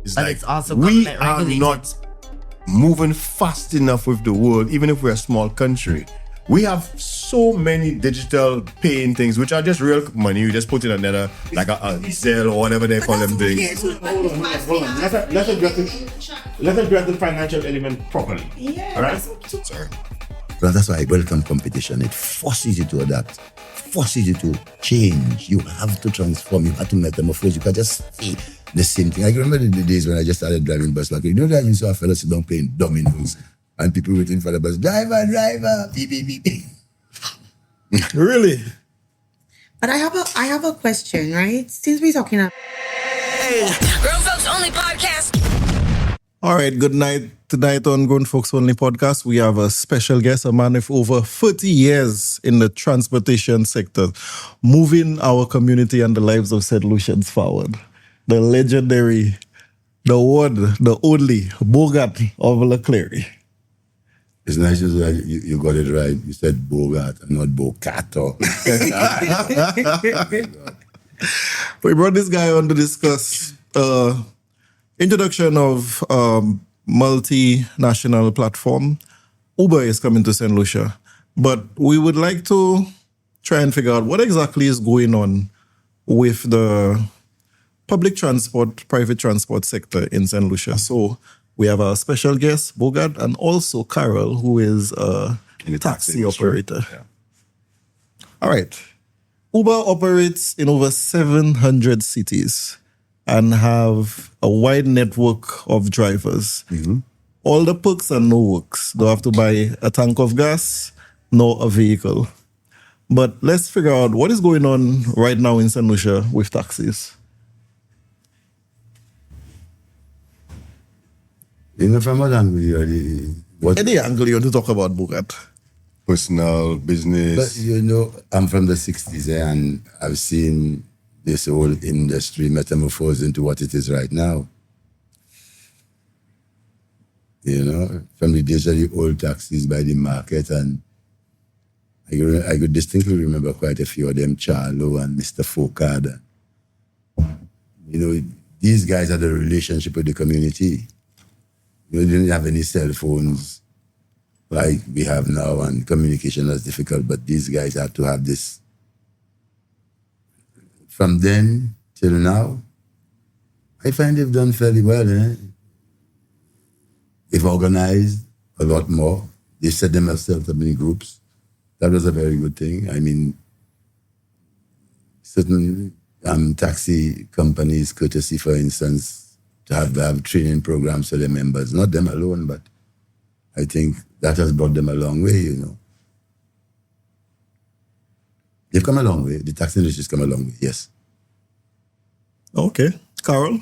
It's But like it's also we government are regulated. not moving fast enough with the world, even if we're a small country. We have so many digital paying things, which are just real money. You just put in another, like a Zelle or whatever they call them things. Hold on. Let's address the financial element properly. Yeah. All right? Sorry. Well, that's why I welcome competition. It forces you to adapt, forces you to change. You have to transform. You have to metamorphose. You can't just stay the same thing. I remember the days when I just started driving bus. Like, you know that you saw a fellow sit down playing dominoes and people waiting for the bus. Driver, beep, beep, beep, beep. Really? But I have a question, right? Since we're talking about Grown Folks Only Podcast. All right, good night. Tonight on Grown Folks Only Podcast, we have a special guest, a man with over 30 years in the transportation sector, moving our community and the lives of Saint Lucians forward. The legendary, the one, the only Bogart of Clery. It's nice that you got it right. You said Bogart and not Bocato. We brought this guy on to discuss introduction of multinational platform. Uber is coming to Saint Lucia, but we would like to try and figure out what exactly is going on with the public transport, private transport sector in Saint Lucia. So we have our special guest, Bogart, and also Carol, who is a taxi operator. Yeah. All right. Uber operates in over 700 cities and have a wide network of drivers. Mm-hmm. All the perks and no works. Don't have to buy a tank of gas, nor a vehicle. But let's figure out what is going on right now in Saint Lucia with taxis. You know, from what angle Any angle you want to talk about, Bogart? Personal, business. But you know, I'm from the 60s and I've seen this whole industry metamorphose into what it is right now. You know, from the days of the old taxis by the market, and I could distinctly remember quite a few of them, Charlo and Mr. Focard. You know, these guys had a relationship with the community. You know, they didn't have any cell phones like we have now, and communication was difficult, but these guys had to have this. From then till now, I find they've done fairly well. They've organized a lot more. They set themselves up in groups. That was a very good thing. I mean, certain taxi companies, courtesy, for instance, to have training programs for their members. Not them alone, but I think that has brought them a long way, you know. They've come a long way. The taxi industry's come a long way, yes. Okay. Carol?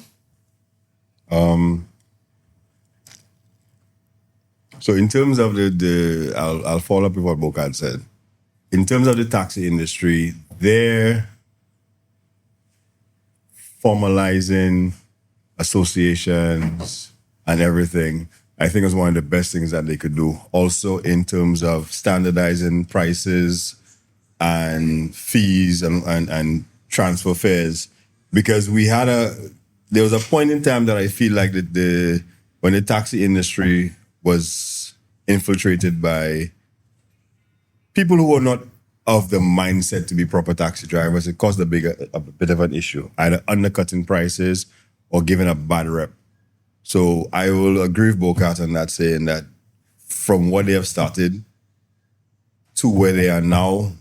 So in terms of I'll follow up with what Bogart said. In terms of the taxi industry, they're formalizing associations and everything. I think it's one of the best things that they could do. Also in terms of standardizing prices and fees and transfer fares. Because there was a point in time that I feel like when the taxi industry was infiltrated by people who were not of the mindset to be proper taxi drivers, it caused a bit of an issue, either undercutting prices or giving a bad rep. So I will agree with Bogart on that, saying that from what they have started to where they are now,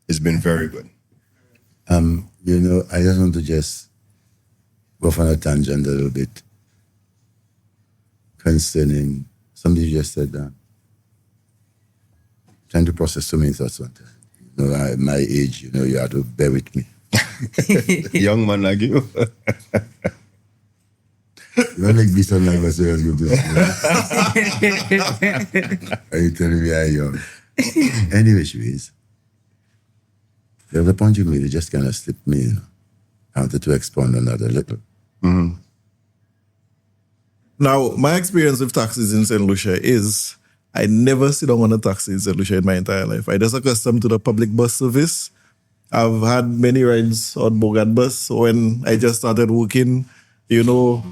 it's been very good. You know, I just want to go off on a tangent a little bit concerning somebody just said that. Trying to process so many thoughts one time. You know, at my age, you know, you have to bear with me. Young man like you. You don't make me sound like myself as good to Are you telling me I'm young? Anyway, Shreeze, the point you made, it just kind of slipped me, you know. I wanted to expound on that a little. Mm-hmm. Now, my experience with taxis in Saint Lucia is I never sit down on a taxi in Saint Lucia in my entire life. I just accustomed to the public bus service. I've had many rides on Bogart bus. So when I just started working, you know,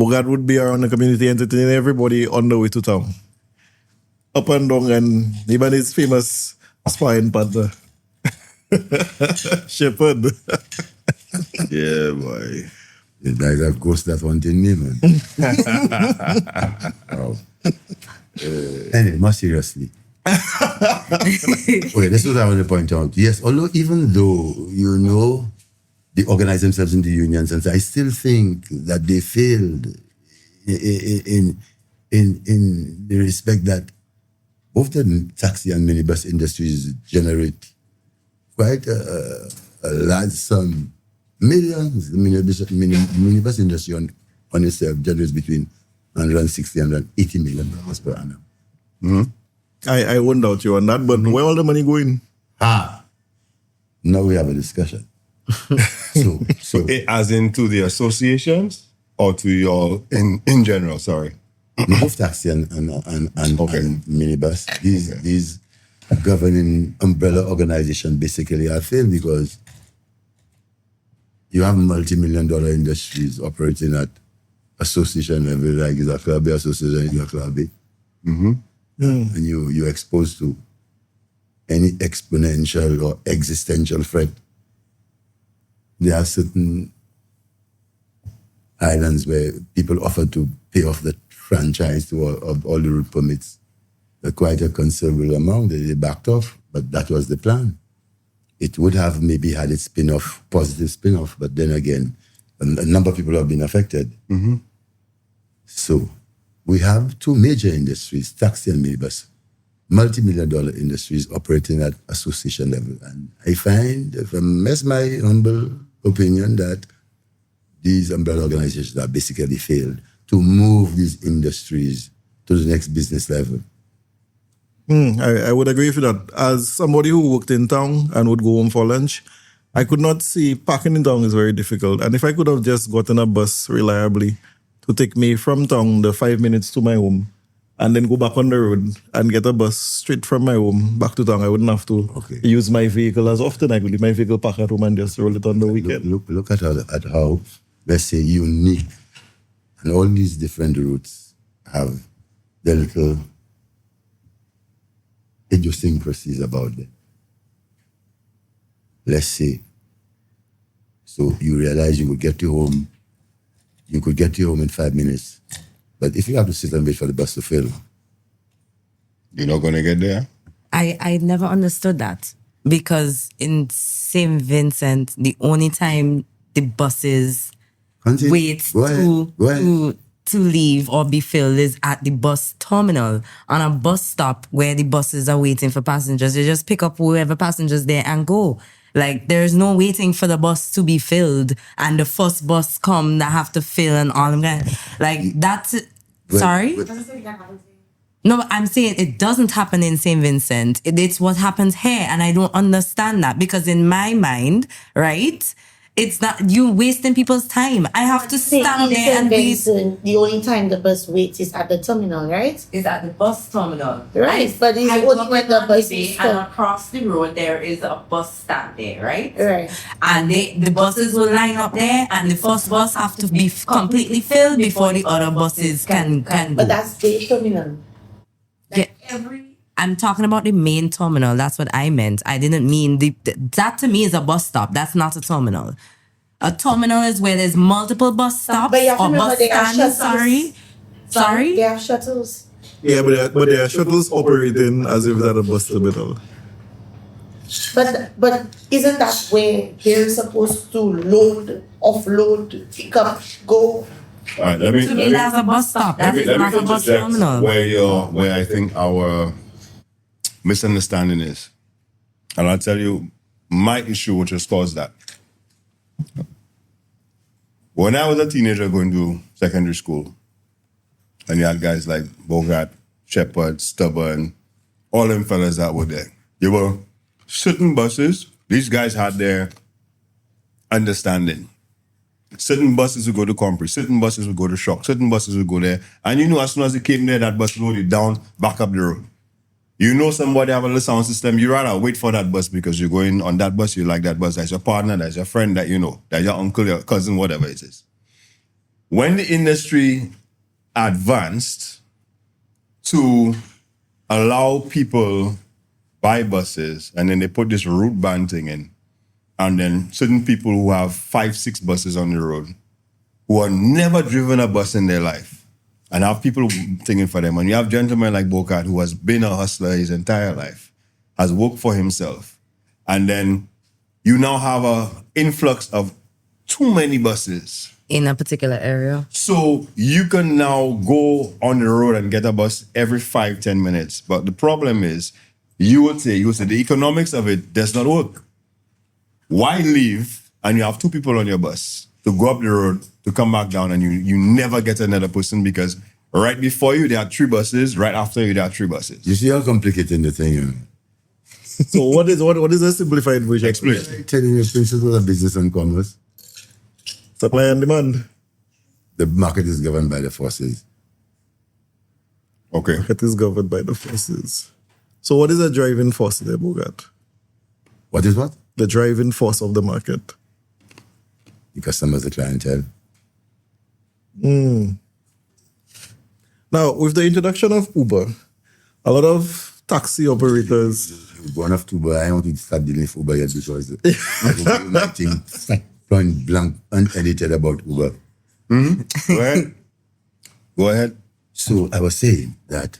Bogart would be around the community entertaining everybody on the way to town. Up and down, and even his famous spine partner, Shepherd. Yeah, boy. The guys have ghost that wanted me, man. Wow. Anyway, more seriously. Okay, this is what I want to point out. Yes, although even though, they organize themselves into unions, and I still think that they failed in the respect that both the taxi and minibus industries generate quite a large sum, millions. The minibus industry on itself generates between $160 and $180 million per annum. I won't doubt you on that, but where all the money going? Now we have a discussion. so As into the associations or to your in general, sorry. both taxi and minibus, these governing umbrella organizations basically are failed because you have multi-million-dollar industries operating at association level, like is a club A association, is a club A. And you're exposed to any exponential or existential threat. There are certain islands where people offer to pay off the franchise to all the route permits. Quite a considerable amount that they backed off, but that was the plan. It would have maybe had its spin-off, positive spin-off, but then again, a number of people have been affected. So we have two major industries, taxi and minibus, multi-million-dollar industries operating at association level. And I find, that's my humble opinion, that these umbrella organizations have basically failed to move these industries to the next business level. I would agree with that. As somebody who worked in town and would go home for lunch, I could not see parking in town is very difficult. And if I could have just gotten a bus reliably to take me from town the 5 minutes to my home and then go back on the road and get a bus straight from my home back to town, I wouldn't have to use my vehicle as often. I could leave my vehicle parked at home and just roll it on the weekend. Look at how, let's say, unique, and all these different routes have their little idiosyncrasies about them. Let's say, so you realize you could get to home in 5 minutes, but if you have to sit and wait for the bus to fill, You're not going to get there? I never understood that, because in St. Vincent, the only time the buses wait to leave or be filled is at the bus terminal. On a bus stop where the buses are waiting for passengers, they just pick up whoever passengers there and go. Like, there's no waiting for the bus to be filled and the first bus come that have to fill and all of that. Like, that's it. Sorry? No, but I'm saying it doesn't happen in St. Vincent. It's what happens here, and I don't understand that, because in my mind, right, it's not, you wasting people's time. I have to stand there and wait. The only time the bus waits is at the terminal, right? Is at the bus terminal. Right, but it's only when the bus is and across the road there is a bus stand there, right? Right. And the buses will line up there, and the first bus have to be completely filled before the other buses can go. But that's the terminal. I'm talking about the main terminal. That's what I meant. I didn't mean that. To me is a bus stop. That's not a terminal. A terminal is where there's multiple bus stops But you have to or remember bus they have stands. shuttles. Sorry. They have shuttles. Yeah, but there are shuttles operating as if they're a bus terminal. But isn't that where they're supposed to load, offload, pick up, go? All right, let me To me, that's a bus stop. That's not a bus interject terminal. where I think our misunderstanding is. And I'll tell you my issue which has caused that. When I was a teenager going to secondary school, and you had guys like Bogart, Shepherd, Stubborn, all them fellas that were there. There were certain buses, these guys had their understanding. Certain buses would go to Compre, certain buses would go to Shock, certain buses would go there. And you know, as soon as they came there, that bus loaded down, back up the road. You know somebody have a little sound system, you rather wait for that bus because you're going on that bus, you like that bus, that's your partner, that's your friend that you know, that's your uncle, your cousin, whatever it is. when the industry advanced to allow people buy buses, and then they put this route ban thing in, and then certain people who have 5-6 buses on the road, who are never driven a bus in their life, and have people thinking for them. And you have gentlemen like Bogart, who has been a hustler his entire life, has worked for himself, and then you now have a influx of too many buses in a particular area. So you can now go on the road and get a bus every 5-10 minutes. But the problem is, you would say the economics of it does not work. Why leave and you have 2 people on your bus to go up the road, to come back down, and you never get another person, because right before you, there are 3 buses. Right after you, there are 3 buses. You see how complicated the thing is? So what is a simplified version? Explain. I'm telling you, principles of business and commerce. Supply and demand. The market is governed by the forces. Okay. Market is governed by the forces. So what is the driving force there, Bogart? What is what? The driving force of the market. The customers, the clientele. Now, with the introduction of Uber, a lot of taxi operators... One of Uber, I don't want to start dealing with Uber yet, because I will do my thing point blank, unedited about Uber. Go ahead. So I was saying that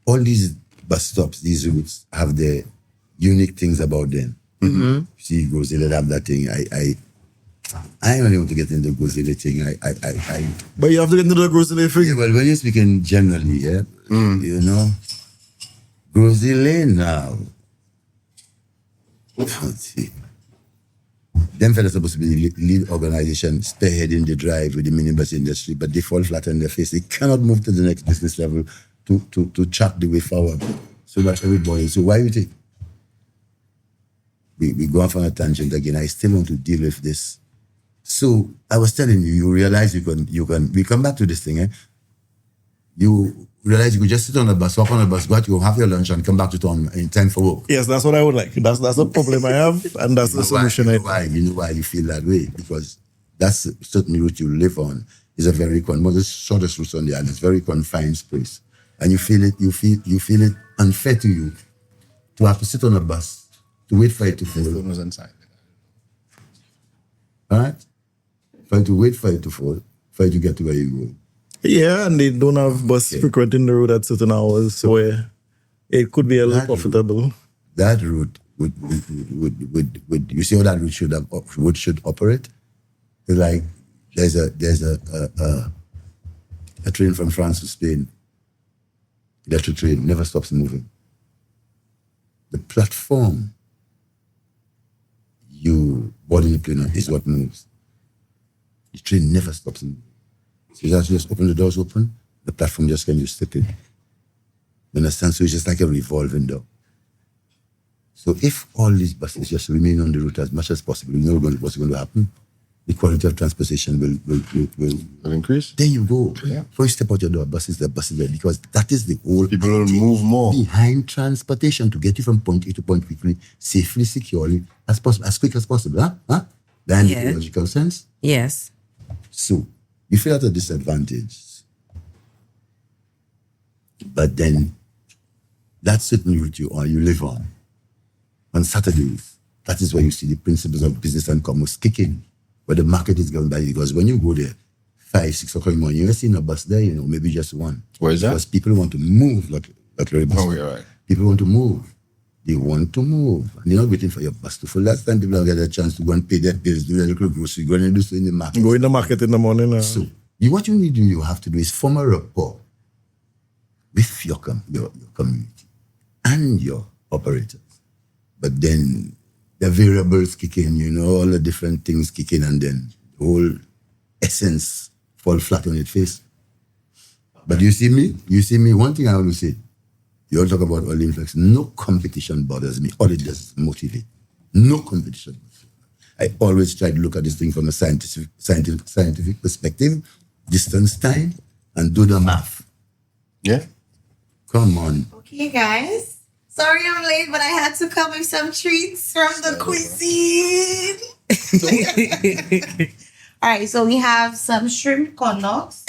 all these bus stops, these routes, have their unique things about them. See, Gozilla have that thing. I don't want to get into the Gozilla thing. But you have to get into the grocery thing. Yeah, well, when you're speaking generally, you know, Gozilla now. Let's see. Them fellas supposed to be the lead organization spearheading the drive with the minibus industry, but they fall flat on their face. They cannot move to the next business level to chart the way forward. So that's everybody. So why you think we go off on a tangent again? I still want to deal with this. So I was telling you, you realize you can. We come back to this thing. You realize you could just sit on a bus, walk on a bus, go out, you have your lunch, and come back to town in time for work. Yes, that's what I would like. That's the problem I have, and that's the solution. You know why you feel that way? Because that's a certain route you live on is a very one of the shortest routes on the island. It's very confined space, and you feel it. You feel it unfair to you to have to sit on a bus to wait for it to fall. All right, for you to wait for it to fall, for you to get to where you go. Yeah, and they don't have bus frequenting the road at certain hours, so it could be a little profitable. That route would you see how that route should operate? It's like there's a train from France to Spain. Electric train never stops moving. The platform you board in the plane on is what moves. The train never stops moving. So you just open the doors open, the platform just can slip in. You understand? So it's just like a revolving door. So if all these buses just remain on the route as much as possible, you know what's going to happen? The quality of transportation will increase. There you go. Yeah. Before you step out your door, buses there, because that is the whole... People will move more. Behind transportation to get you from point A to point B safely, securely, as possible, as quick as possible. Huh? That in the logical sense? Yes. So, you feel at a disadvantage. But then, that certain route you live on Saturdays, that is where you see the principles of business and commerce kicking, where the market is going by. Because when you go there, 5, 6 o'clock in the morning, you never see a bus there, maybe just one. Where is that? Because people want to move, like Clery bus. Oh, yeah, right. People want to move. They want to move. And they're not waiting for your bus to full. Last time people don't get a chance to go and pay their bills, do their little grocery, go and do so in the market. Go in the market in the morning. So, what you need to do, you have to do is form a rapport with your community and your operators. But then the variables kick in, all the different things kick in, and then the whole essence fall flat on its face. But you see me, one thing I want to say, you all talk about all the influx. No competition bothers me. All it does is motivate. No competition. I always try to look at this thing from a scientific perspective, distance, time, and do the math. Yeah. Come on. Okay, guys. Sorry I'm late, but I had to come with some treats from the cuisine. All right, so we have some shrimp corn dogs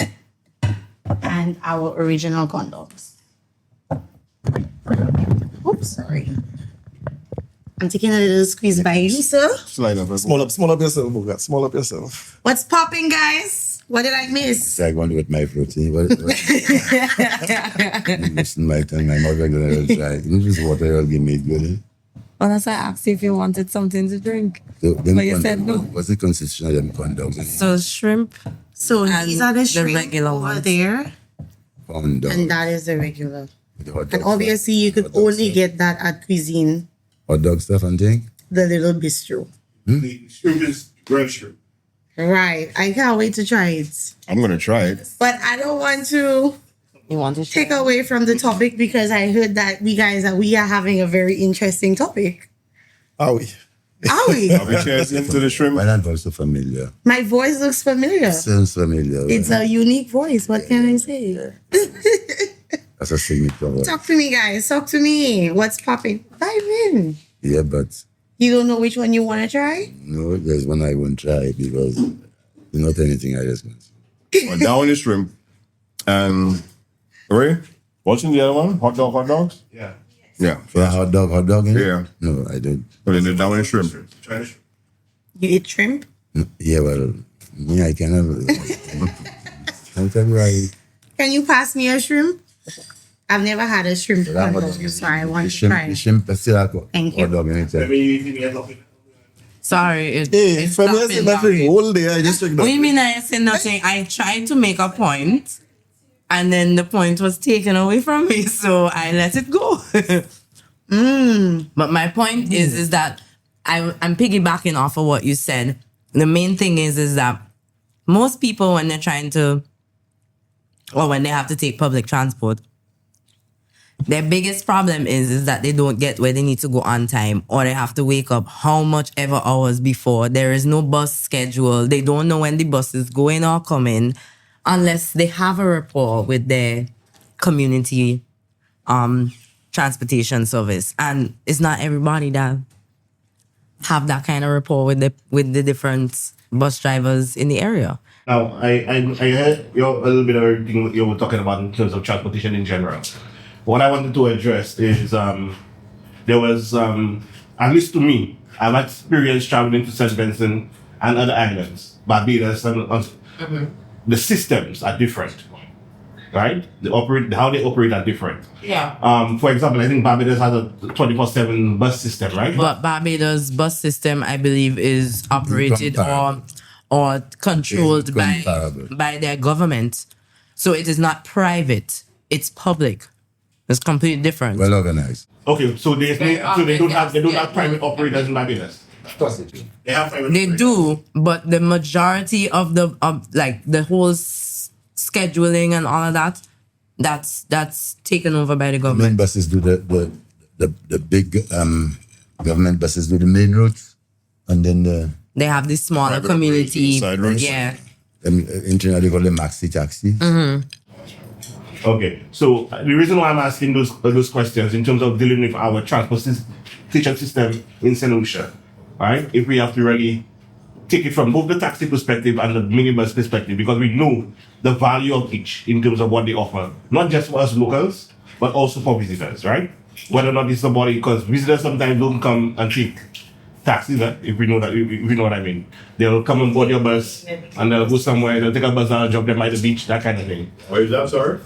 and our original corn dogs. Oops, sorry. I'm taking a little squeeze by you, sir. Slide up. Small up yourself, Bogart. Small up yourself. What's popping, guys? What did I miss? I want with my protein. What? Listen, my tongue. I'm not regular. Try. This water will give me good. Well, that's why I asked you if you wanted something to drink. So, But you said no. What's the consistency of them corn dogs? So shrimp So and these are the shrimp regular over ones. there, Corn dog. and that is the regular. The hot And dog obviously, you could hot dog only stuff. get that at Cuisine, Hot dog stuff and thing. the little bistro. The shrimp is grilled shrimp. Right. I can't wait to try it. I'm gonna try it. But I don't want to You want to take away from the topic because I heard that we are having a very interesting topic. Are we? Are we? Are we cheers into the shrimp? Why not also familiar? My voice looks familiar. Sounds familiar. It's a unique voice. What can I say? That's a signature word. Talk to me, guys. Talk to me. What's popping? Dive in. Yeah, but You don't know which one you want to try? no, there's one I won't try because not anything I just want. Well, that one is shrimp. Ray, what's in the other one? Hot dogs? Yeah. Yeah. For a hot dog in it? Yeah. No, I don't. But then that one is shrimp. Try the shrimp. You eat shrimp? No, yeah, well, me, I cannot. I'm right. Can you pass me a shrimp? I've never had a shrimp That hot one- dog, so I want The to shrimp, try. the shrimp, still have Thank you. hot dog in it. Let me get something. Sorry. Hey, from here, say nothing. Whole day, I just checked What do you that. mean I said nothing? I tried to make a point, and then the point was taken away from me, so I let it go. But my point is that I'm piggybacking off of what you said. The main thing is that most people, when they're trying to, or when they have to take public transport, their biggest problem is that they don't get where they need to go on time, or they have to wake up how much ever hours before. There is no bus schedule. They don't know when the bus is going or coming unless they have a rapport with their community transportation service. And it's not everybody that have that kind of rapport with the different bus drivers in the area. Now, I heard a little bit of everything you were talking about in terms of transportation in general. What I wanted to address is there was, at least to me, I've experienced traveling to St. Vincent and other islands, Barbados, and the systems are different, right? How they operate are different. Yeah. For example, I think Barbados has a 24/7 bus system, right? But Barbados bus system, I believe, is operated or controlled by their government. So it is not private, it's public. It's completely different. Well organized. Okay, so they don't have private operators in Barbados. They have private. They operators. do, but the majority of the whole scheduling and all of that, that's taken over by the Main government. buses do the big government buses do the main routes, and then They have this smaller Private community. operators, side roads. Yeah. internationally they call them maxi taxi. Okay, so the reason why I'm asking those questions in terms of dealing with our transportation system in Saint Lucia, right? If we have to really take it from both the taxi perspective and the minibus perspective, because we know the value of each in terms of what they offer, not just for us locals, but also for visitors, right? Whether or not it's somebody, because visitors sometimes don't come and take taxis, if we know what I mean. They'll come and board your bus and they'll go somewhere, they'll take a bus and drop them by the beach, that kind of thing. What is that, sorry?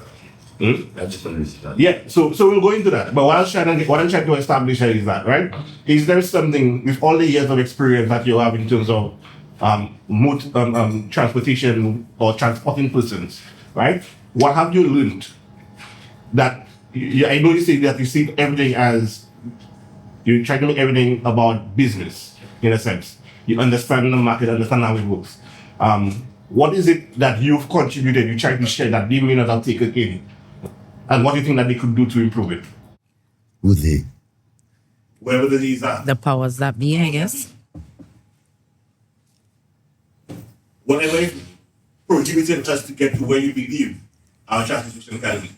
I just understand. Yeah, so we'll go into that. But what I'm trying to establish here is that, right? Is there something with all the years of experience that you have in terms of transportation or transporting persons, right? What have you learned that I know you say that you see everything as you try to make everything about business in a sense. You understand the market, understand how it works. What is it that you've contributed? You try to share that they may not have taken in. And what do you think that they could do to improve it? Who they? Wherever the needs are. The powers that be, I guess. Whatever prohibited us to get to where you believe our transportation can be.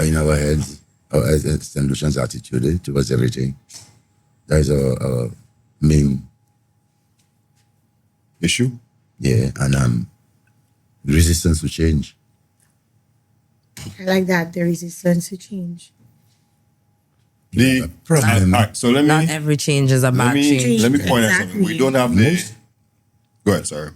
In our heads, our Saint Lucian's attitude towards everything. That is our main Issue? Yeah, and resistance to change. I like that, the resistance to change. The problem. all right, so let Not me every change is a bad change. let me point out Exactly. something. We don't have the. Go ahead, sorry.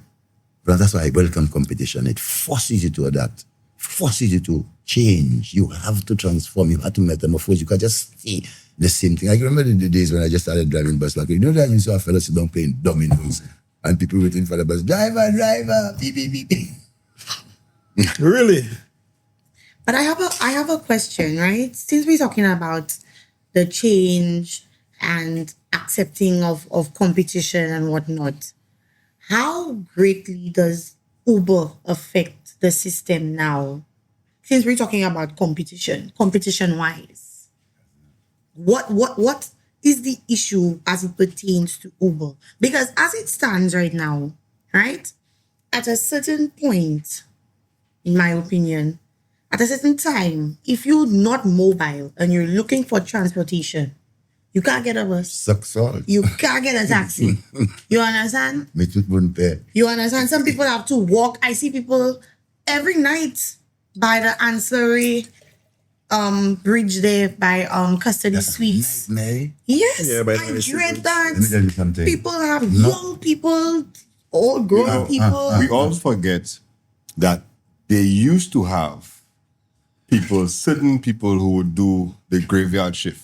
But that's why I welcome competition. It forces you to adapt, forces you to change. You have to transform. You have to metamorphose. You can't just stay the same thing. I remember the days when I just started driving bus. Like, you know that you saw a fellow sit down playing dominoes and people waiting for the bus. Driver, beep, beep, beep, beep. Really? But I have a question, right? Since we're talking about the change and accepting of competition and whatnot, how greatly does Uber affect the system now? Since we're talking about competition-wise, what is the issue as it pertains to Uber? Because as it stands right now, right, at a certain point, in my opinion, at a certain time, if you're not mobile and you're looking for transportation, you can't get a bus. Sucks all. You can't get a taxi. You understand? Me too wouldn't pay. You understand? Some people have to walk. I see people every night by the ancillary bridge there by custody suites. May. Yes, Yeah, by the I way, dread Let me tell that. you something. People have young people, old grown people. We all forget that they used to have certain people who would do the graveyard shift.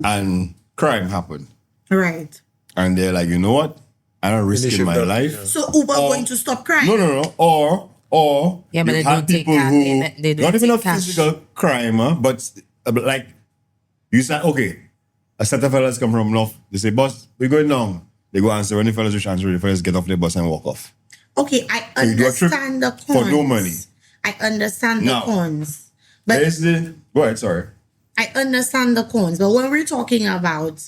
And crime happened. Right. And they're like, you know what? I don't risk Finish my it up, life. So Uber going to stop crime? No. Or Yeah, but you they have don't take people cash. who They don't not even a take cash. physical crime, but like you say, okay, a set of fellas come from north. They say, boss, we're going down. They go answer. When the fellas reach answer, the fellas get off the bus and walk off. Okay, I So you do a trip understand the cons. for no money. I understand the Now, cons. But There's the go ahead, sorry. I understand the cons, but when we're talking about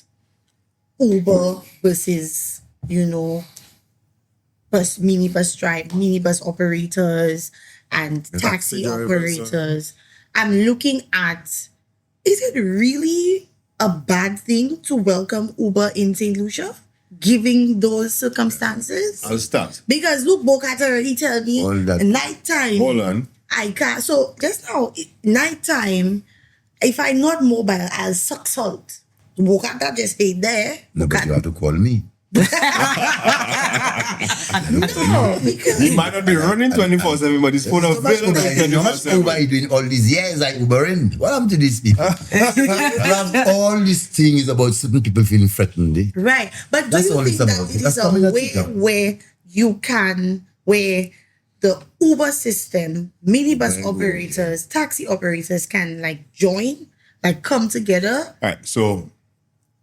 Uber versus, minibus operators and taxi drivers, operators, I'm looking at, is it really a bad thing to welcome Uber in Saint Lucia, given those circumstances? I'll start. Because look, Bogart already tell me All that. nighttime. Hold on. I can't. So just now, nighttime, if I'm not mobile, I'll suck salt. Bogart just stay there. No, but you have to call me. No, because He might not be running 24/7, but his phone So much available Uber, how much 24/7. Uber you doing all these years? Like Ubering. What happened to these people? You have all these things about certain people feeling threatened. Eh? right. But do That's you all think it's that about. it That's is coming a at way you. where the Uber system, minibus operators, taxi operators can join, come together, All right, so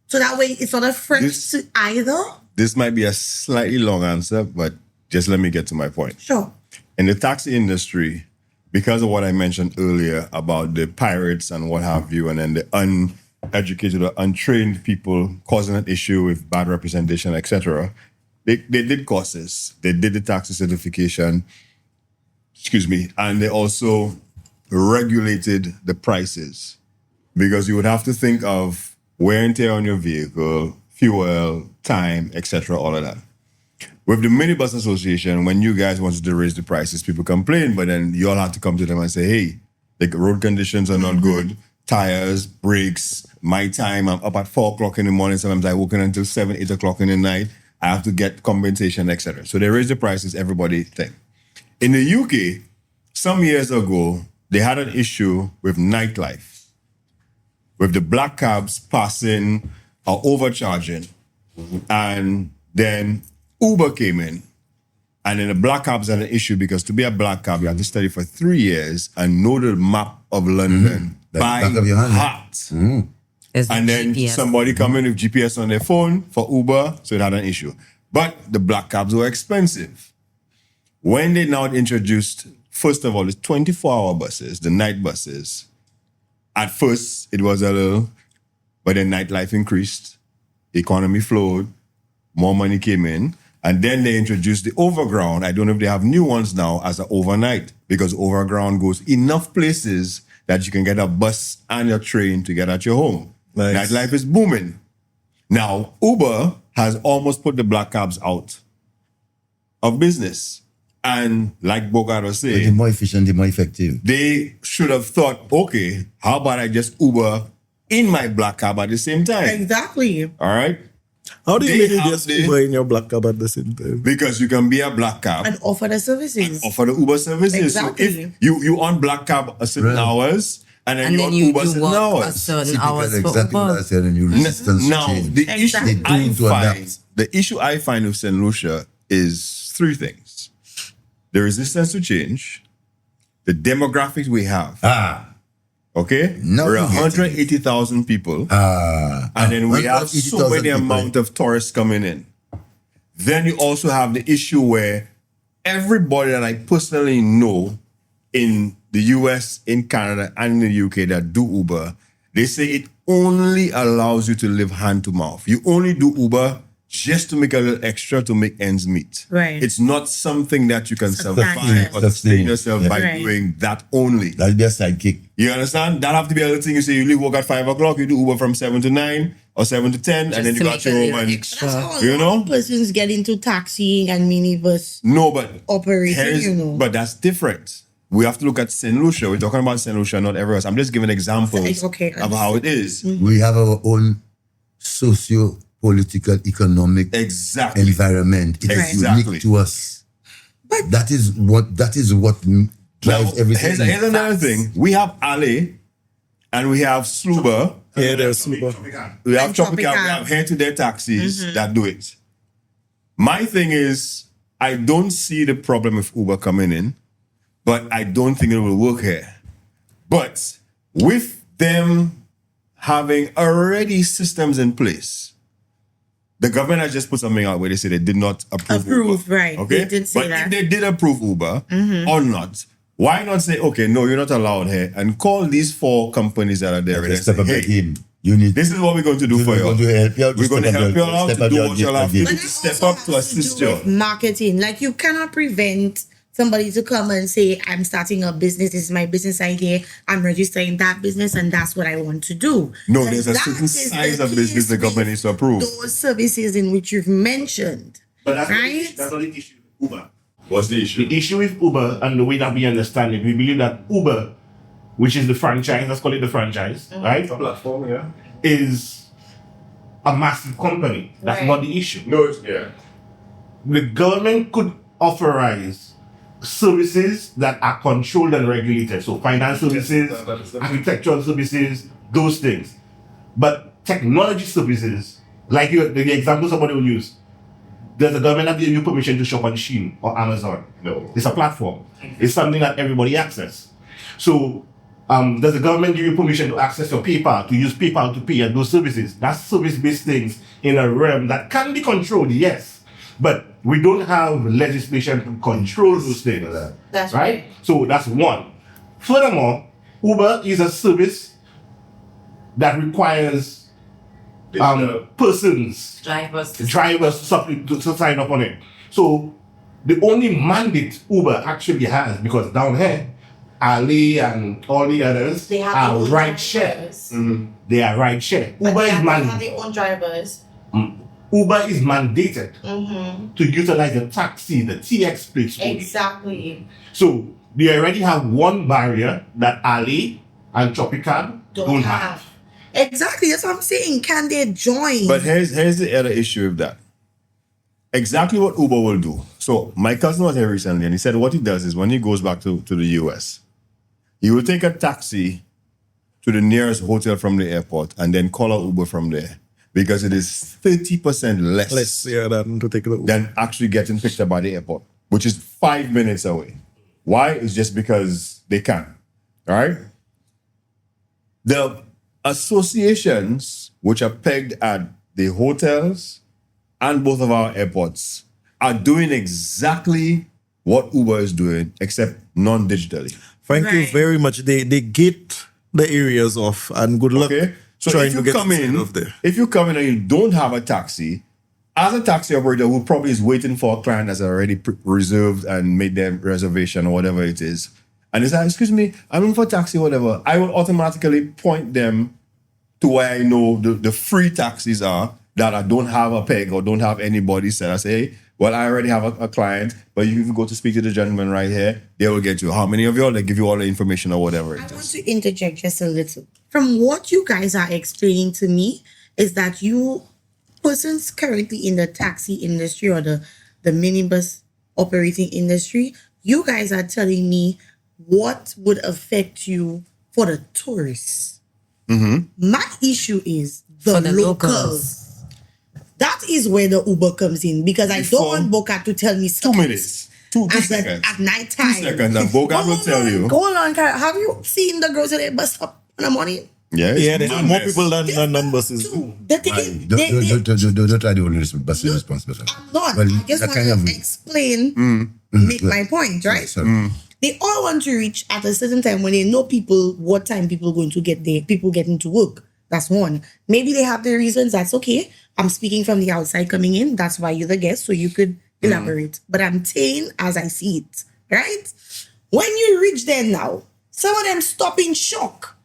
so that way it's not a threat This- to either? this might be a slightly long answer, but just let me get to my point. Sure. In the taxi industry, because of what I mentioned earlier about the pirates and what have you, and then the uneducated or untrained people causing an issue with bad representation, etc., they did courses. They did the taxi certification, and they also regulated the prices, because you would have to think of wear and tear on your vehicle, fuel, time, etc., all of that. With the Minibus Association, when you guys wanted to raise the prices, people complain, but then you all have to come to them and say, hey, the road conditions are not good, tires, brakes, my time, I'm up at 4 o'clock in the morning, sometimes I work until 7, 8 o'clock in the night, I have to get compensation, etc. So they raise the prices, everybody think. In the UK, some years ago, they had an issue with nightlife, with the black cabs passing or overcharging. And then Uber came in. And then the black cabs had an issue because to be a black cab, you have to study for 3 years and know the map of London Like by back of your hand. heart. It's And then GPS. somebody come in with GPS on their phone for Uber, so it had an issue. But the black cabs were expensive. When they now introduced, first of all, the 24-hour buses, the night buses, at first it was a little, but then nightlife increased, the economy flowed, more money came in, and then they introduced the overground. I don't know if they have new ones now as an overnight, because overground goes enough places that you can get a bus and a train to get at your home. Nice. Nightlife is booming. Now, Uber has almost put the black cabs out. of business. And like Bogart was But the saying, more efficient, the more effective. they should have thought, okay, how about I just Uber in my black cab at the same time? Exactly. All right? How do you They make it have just the- Uber in your black cab at the same time? Because you can be a black cab And offer the services. offer the Uber services. Exactly. So if you on black cab a certain Right. hours and then And you then on you, Uber you certain work a hours. certain See, hours because for exactly what I Uber. said, and you resistance Now, change. the Exactly. issue They do I need to adapt. find, the issue I find with Saint Lucia is three things: the resistance to change, the demographics we have. Okay, Now we're you get it. 180,000 people, and then we have so 180,000 many people. amount of tourists coming in. Then you also have the issue where everybody that I personally know in the US, in Canada, and in the UK that do Uber, they say it only allows you to live hand to mouth. You only do Uber just to make a little extra to make ends meet. Right. It's not something that you can survive or Sustain. sustain yourself by Right. doing that only. That'll be a sidekick. You understand? That have to be a little thing. You say you leave work at 5 o'clock, you do Uber from 7 to 9 or 7 to 10, and then you to got make your a home little and extra. That's how You know? persons get into taxiing and minibus no, but operating, here's- you know. but that's different. We have to look at Saint Lucia. We're talking about Saint Lucia, not everywhere else. I'm just giving examples Okay, of how it is. We have our own socio-political, economic Exactly. environment. It is Exactly. unique to us. But that is what drives Now, everything. here's another thing. We have Ale and we have Sluber. Yeah, there's super. We have And Tropical. We Tropical. have here to their taxis that do it. My thing is, I don't see the problem with Uber coming in, but I don't think it will work here. But with them having already systems in place, the government has just put something out where they say they did not approve Uber. Right. Okay. They did say but that. if they did approve Uber or not, why not say, okay, no, you're not allowed here, and call these 4 companies that are there and Step say, up the hey, game. You need this is what we're going to do for we're you. going to help you out. We're going to Step up help you your- out step to up do your what you'll have to game. do But to that step also up to has to assist do you. with marketing. Like, you cannot prevent somebody to come and say, I'm starting a business, this is my business idea, I'm registering that business, and that's what I want to do. No, And there's a that certain is size the of business the case government with needs to approve. those services in which you've mentioned. But that's Right? not the issue with Uber. What's the issue? The issue with Uber and the way that we understand it, we believe that Uber, which is the franchise, let's call it the franchise, right? Platform, yeah. Is a massive company. That's Right. not the issue. No, it's yeah. The government could authorize services that are controlled and regulated. So finance services, architectural services, those things. But technology services, like the example somebody will use, does the government not give you permission to shop on Shein or Amazon? No. It's a platform. It's something that everybody access. So does the government give you permission to access your PayPal, to use PayPal to pay and those services? That's service-based things in a realm that can be controlled, yes. But we don't have legislation to control those things. That's right. So that's one. Furthermore, Uber is a service that requires persons, Drivers to drivers to sign up on it. So the only mandate Uber actually has, because down here, Ali and all the others They have are their own ride share. drivers. They are ride share. But Uber they is have their own drivers. Uber is mandated to utilize the taxi, the TX plates only. Exactly. So they already have one barrier that Ali and Tropical don't have. Exactly, that's what I'm saying. Can they join? But here's the other issue with that. Exactly what Uber will do. So my cousin was here recently and he said what he does is when he goes back to the US, he will take a taxi to the nearest hotel from the airport and then call out Uber from there because it is 30% less Than to take a look. than actually getting picked up by the airport, which is 5 minutes away. Why? It's just because they can. All right? The associations which are pegged at the hotels and both of our airports are doing exactly what Uber is doing, except non-digitally. Thank you Right. very much. They gate the areas off, and good luck Okay? So trying if to you get come in, off there. if you come in and you don't have a taxi, as a taxi operator who probably is waiting for a client that's already reserved and made their reservation or whatever it is, and they say, excuse me, I'm in for a taxi, whatever, I will automatically point them to where I know the free taxis are that I don't have a peg or don't have anybody set. I say, hey, well, I already have a client, but you can go to speak to the gentleman right here. They will get you how many of y'all. They give you all the information or whatever I it want is. to interject just a little. From what you guys are explaining to me is that you persons currently in the taxi industry or the minibus operating industry, you guys are telling me what would affect you for the tourists. My issue is the For the locals. locals. That is where the Uber comes in because I don't want Bogart to tell me 2 minutes. Two seconds. At night time. 2 seconds. And Bogart will tell you. Hold on, Kara. Have you seen the girls at the bus stop in the morning? Yeah, Yeah, they have more people than buses. They're taking, Don't try to hold bus responsible. I'm not. Well, I just that want kind of- to explain, make my point, right? Sorry. They all want to reach at a certain time when they know what time people are going to get there, people getting to work. That's one. Maybe they have their reasons. That's okay. I'm speaking from the outside coming in. That's why you're the guest, so you could elaborate. But I'm saying as I see it, right? When you reach there now, some of them stop in shock,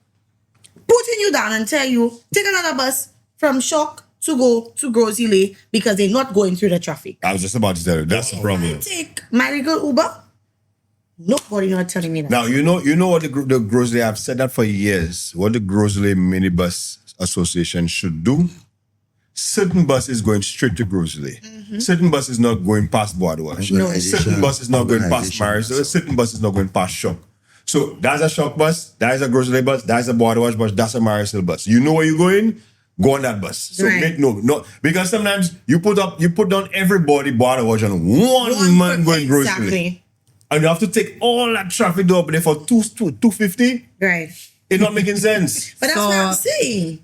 putting you down and tell you, take another bus from Shock to go to Grocery Lane because they're not going through the traffic. I was just about to tell you. That's the problem. Take my legal Uber. Nobody not telling me that. Now, you know what the Grocery, I've said that for years, what the Grocery Minibus Association should do. Certain buses going straight to Grocery. Certain buses not going past Boardwalk. No. Certain buses not going past Maris. Certain buses not going past Shock. So that's a Shock bus, that is a Grocery bus, that's a Boardwalk bus, that's a Marisville bus. You know where you're going? Go on that bus. So Right. no, because sometimes you put down everybody Boardwalk on one man going Grocery. Exactly. And you have to take all that traffic up there for 250. Right. It's not making sense. But that's what I'm saying.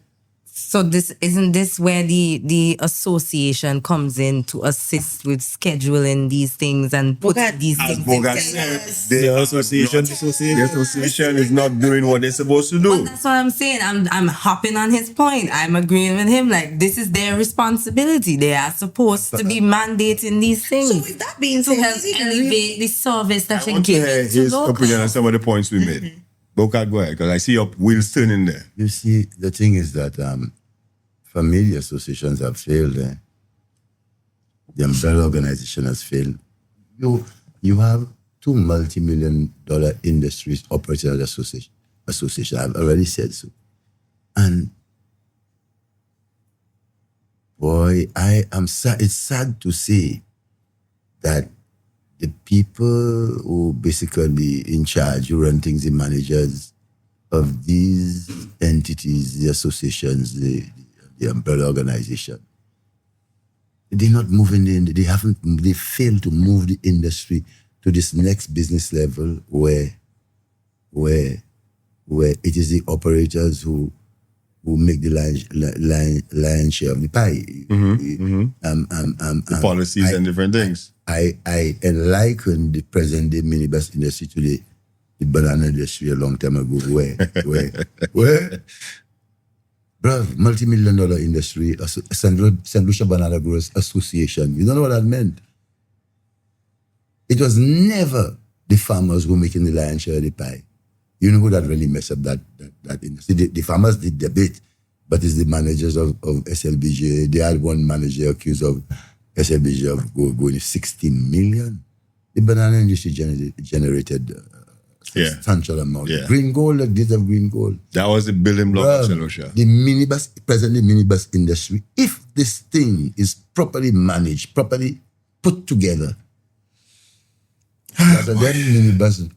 So isn't this where the association comes in to assist with scheduling these things and putting Bogart, these As things Bogart in said, place? the association. association is not doing what they're supposed to But do. that's what I'm saying. I'm hopping on his point. I'm agreeing with him. Like, this is their responsibility. They are supposed to be mandating these things So with that being to said, help is it elevate the service that I you're want to hear giving to his locals. opinion on some of the points we made. Bogart, go ahead, because I see your wheels turning there. You see, the thing is that family associations have failed. The umbrella organization has failed. You have two multi-million-dollar industries operating as association. I've already said so. And boy, I am sad. It's sad to say that the people who basically in charge, who run things, the managers of these entities, the associations, the umbrella organization, they're not moving in. They fail to move the industry to this next business level where it is the operators who make the lion's share of the pie. The policies and different things. I liken the present day minibus industry to the banana industry a long time ago, where bro, multi-million-dollar industry, Saint Lucia Banana Growers Association. You don't know what that meant? It was never the farmers who were making the lion's share of the pie. You know who that really messed up that industry? The farmers did the bit, but it's the managers of SLBJ. They had one manager accused of SLBJ of going 16 million. The banana industry generated substantial amount. Yeah. Green gold, like this of green gold. That was the building block of Saint Lucia. The minibus industry, if this thing is properly managed, properly put together, that then minibus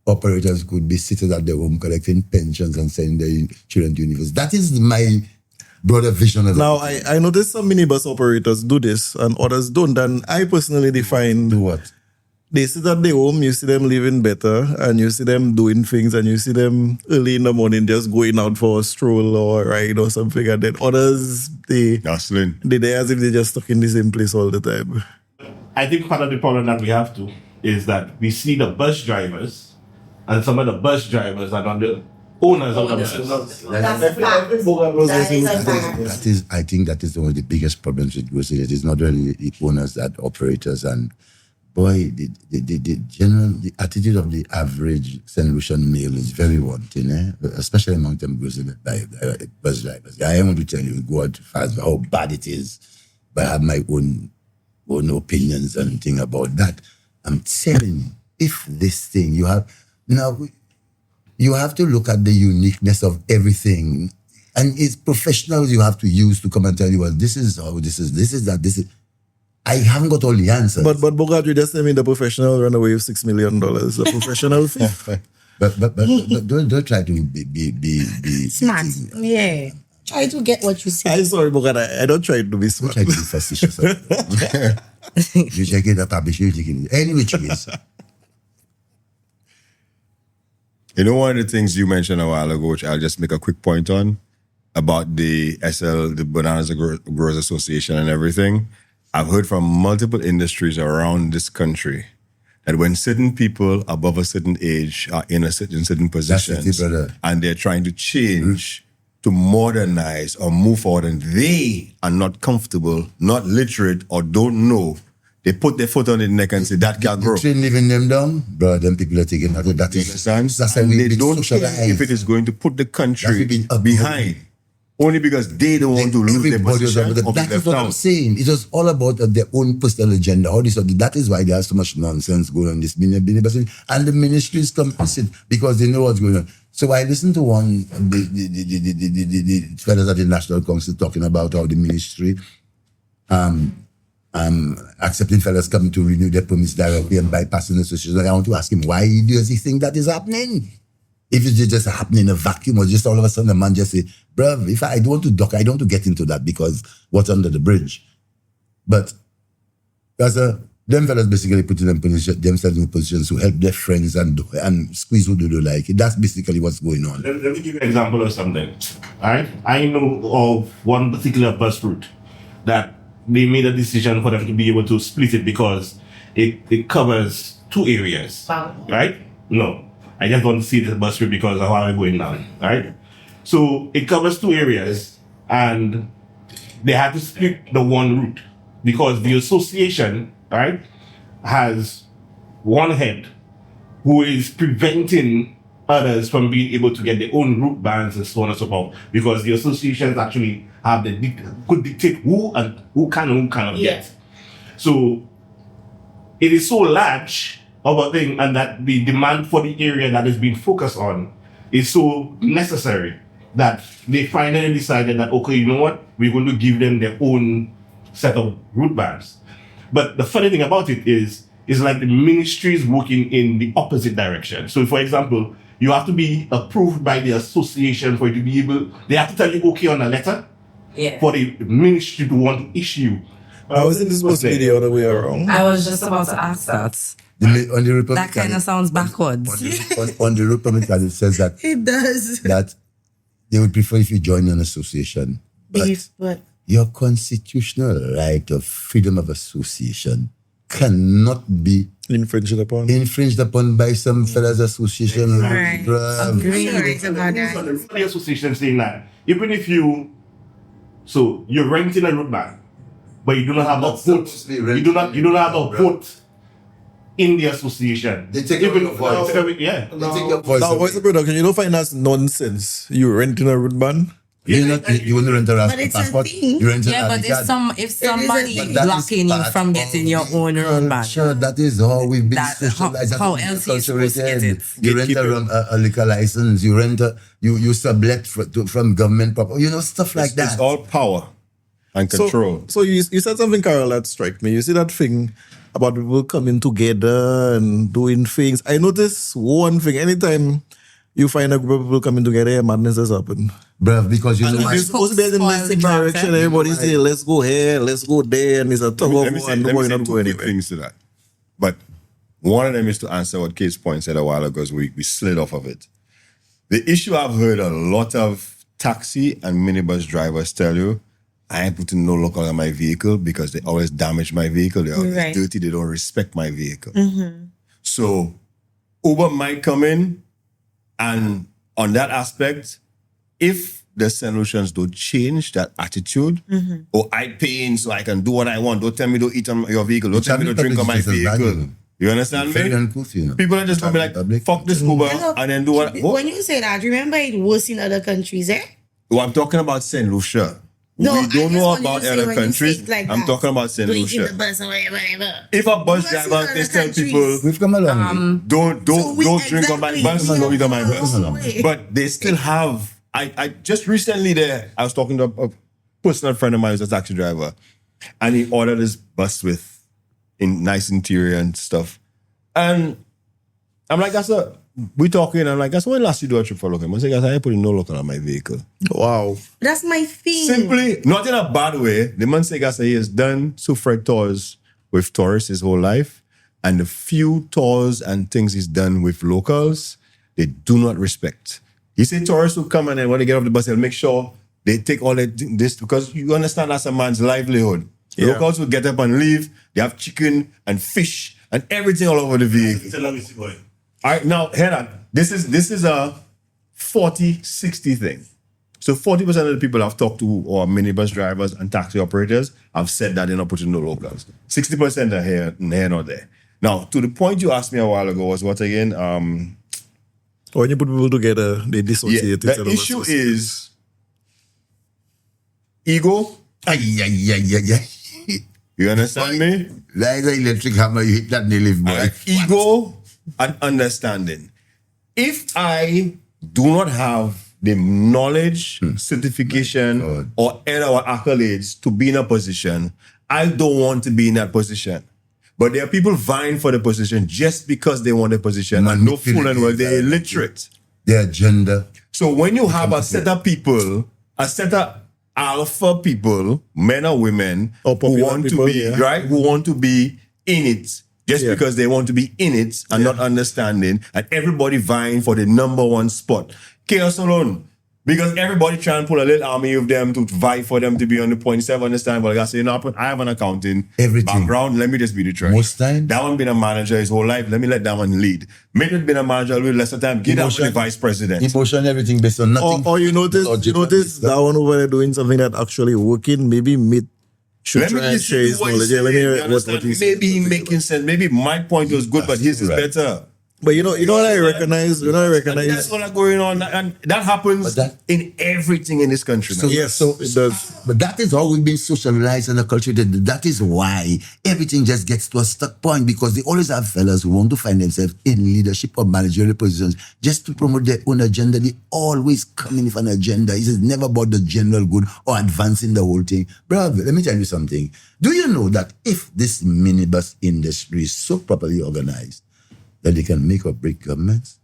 operators could be seated at their home collecting pensions and sending their children to university. That is my broader vision of Now, I noticed some minibus operators do this and others don't. And I personally define do what? they sit at their home, you see them living better, and you see them doing things, and you see them early in the morning just going out for a stroll or a ride or something, and then others, they're there as if they're just stuck in the same place all the time. I think part of the problem that we have to is that we see the bus drivers, and some of the bus drivers are not the owners of the buses. I think that is one of the biggest problems with grocery. It is not really the owners that operators, and boy, the attitude of the average Saint Lucian male is very wanting, especially among them grocery bus drivers. I want to tell you, go out fast, how bad it is. But I have my own own opinions and anything about that. I'm telling you, if this thing you have to look at the uniqueness of everything. And it's professionals you have to use to come and tell you, well, this is how, this is that, this is. I haven't got all the answers. But Bogart, you just mean the professional run away with $6 million. The professional fee. But don't try to be Smart. Yeah. Try to get what you say. I'm sorry, Bogart. I don't try to be smart. Don't try to be facetious. You check it up, you check it. Anyway, case. You know, one of the things you mentioned a while ago, which I'll just make a quick point on, about the Bananas Growers Association and everything. I've heard from multiple industries around this country that when certain people above a certain age are in certain positions and they're trying to change, to modernize or move forward, and they are not comfortable, not literate, or don't know, they put their foot on the neck and say, that can't grow. Train living them down, bro, them people are taking that. That's why they don't care if it is going to put the country behind. Only because they don't want to lose their position. That is what I'm saying. It was all about their own personal agenda. That is why there's so much nonsense going on in this Minibus. And the ministry is complicit because they know what's going on. So I listened to one, the fellows at the National Council talking about how the ministry accepting fellows coming to renew their permits directly and bypassing the association. I want to ask him, why does he think that is happening? If it's just happening in a vacuum or just all of a sudden a man just say, bruv, if I don't want to dock, I don't want to get into that because what's under the bridge. But them fellas basically putting themselves in positions to help their friends and squeeze who do like it. That's basically what's going on. Let me give you an example of something. All right? I know of one particular bus route that they made a decision for them to be able to split it because it covers 2 areas. Right? No. I just want to see the bus route because of how I'm going down, right? So it covers 2 areas and they had to split the one route because the association, right, has one head who is preventing others from being able to get their own route bans and so on and so forth because the associations actually have could dictate who can and who cannot get. So it is so large of a thing, and that the demand for the area that is being focused on is so necessary that they finally decided that, okay, you know what, we're going to give them their own set of route bans. But the funny thing about it is like the ministry is working in the opposite direction. So, for example, you have to be approved by the association for you to be able, they have to tell you okay on a letter for the ministry to want to issue. I was in this supposed to be the other way around. I was just about to ask that. On the Republican, that kind of sounds backwards. On the Republican, it says that it does. That they would prefer if you join an association. But your constitutional right of freedom of association cannot be infringed upon by some fellas association. Right. Agreed about that. The association saying that even if you're renting a route ban, but you do not have a vote. You do not have a vote in the association. They take your voice. Yeah. They take your voice. Now, voice of production, you don't find that's nonsense. You renting a route ban? You want to rent a passport? You rent if somebody blocking you from getting your own road ban. Sure, that is how we've been socialized. How else you supposed to get it? You rent a liquor license. You rent you sublet from government property. Stuff like that. It's all power and control. So you said something, Carol, that struck me. You see that thing about people coming together and doing things. I notice one thing. Anytime you find a group of people coming together, madness has happened. Bruv, because you know why? You're supposed to be in the same direction. Everybody say, let's go here, let's go there, and it's a tug of war and nobody not go anywhere. Things to that. But one of them is to answer what Kate's point said a while ago, because we slid off of it. The issue I've heard a lot of taxi and minibus drivers tell you, I ain't putting no local on my vehicle because they always damage my vehicle. They're always dirty. They don't respect my vehicle. Mm-hmm. So Uber might come in, and on that aspect, if the Saint Lucians don't change that attitude, or I pay in so I can do what I want, don't tell me to eat on your vehicle, don't tell me to drink on my vehicle. You understand me? People are just going to be like, fuck this Uber, and then do what. When you say that, remember it was in other countries, eh? Well, I'm talking about Saint Lucia. No, we I don't just know wanted about to say other when you countries. say it like I'm that, talking about Saint doing Lucia. in the bus or whatever. If a bus You driver must see is tell other people, countries. We've come a long way. don't drink on my bus, we don't eat on my have come a bus. long way. But they still have. I just recently there, I was talking to a personal friend of mine who's a taxi driver, and he ordered his bus with nice interior and stuff. And I'm like, we talking, I'm like, that's when last you do a trip for local. I say, guys, I ain't putting no local on my vehicle. Wow. That's my thing. Simply, not in a bad way. The man say, guys, he has done Fred tours with tourists his whole life. And the few tours and things he's done with locals, they do not respect. He said tourists will come and then when they get off the bus, they'll make sure they take all this because you understand that's a man's livelihood. Yeah. Locals will get up and leave. They have chicken and fish and everything all over the vehicle. All right, now, hear that. This is a 40-60 thing. So 40% of the people I've talked to or minibus drivers and taxi operators have said that they're not putting no locals. 60% are here nor there. Now, to the point you asked me a while ago was what again? When you put people together, they dissociate. The issue is ego. You understand me? Like the electric hammer, you hit that nail, boy. Ego and understanding. If I do not have the knowledge, certification, or any other accolades to be in a position, I don't want to be in that position. But there are people vying for the position just because they want the position. And no fool and well, they're illiterate. Their agenda. So when you have a set of people, a set of alpha people, men or women, who want to be, right, who want to be in it, just because they want to be in it and not understanding, and everybody vying for the number one spot. Chaos alone. Because everybody trying to pull a little army of them to vie for them to be on the point. Instead of understanding, but like I say, you know, I have an accounting background. Let me just be the truth. Most time. That one been a manager his whole life. Let me let that one lead. Maybe been a manager with lesser time. Give that one the vice president. Emotion, everything based on nothing. Or you notice that one over there doing something that actually working, maybe should try and share his knowledge. Let me hear what he said. Maybe making sense. Maybe my point was good, but his is better. But you know what I recognize? That's what's going on. And that happens in everything in this country. So, it does. But that is how we've been socialized and acculturated. That is why everything just gets to a stuck point, because they always have fellas who want to find themselves in leadership or managerial positions just to promote their own agenda. They always come in with an agenda. It is never about the general good or advancing the whole thing. Brother, let me tell you something. Do you know that if this minibus industry is so properly organized, that they can make or break governments?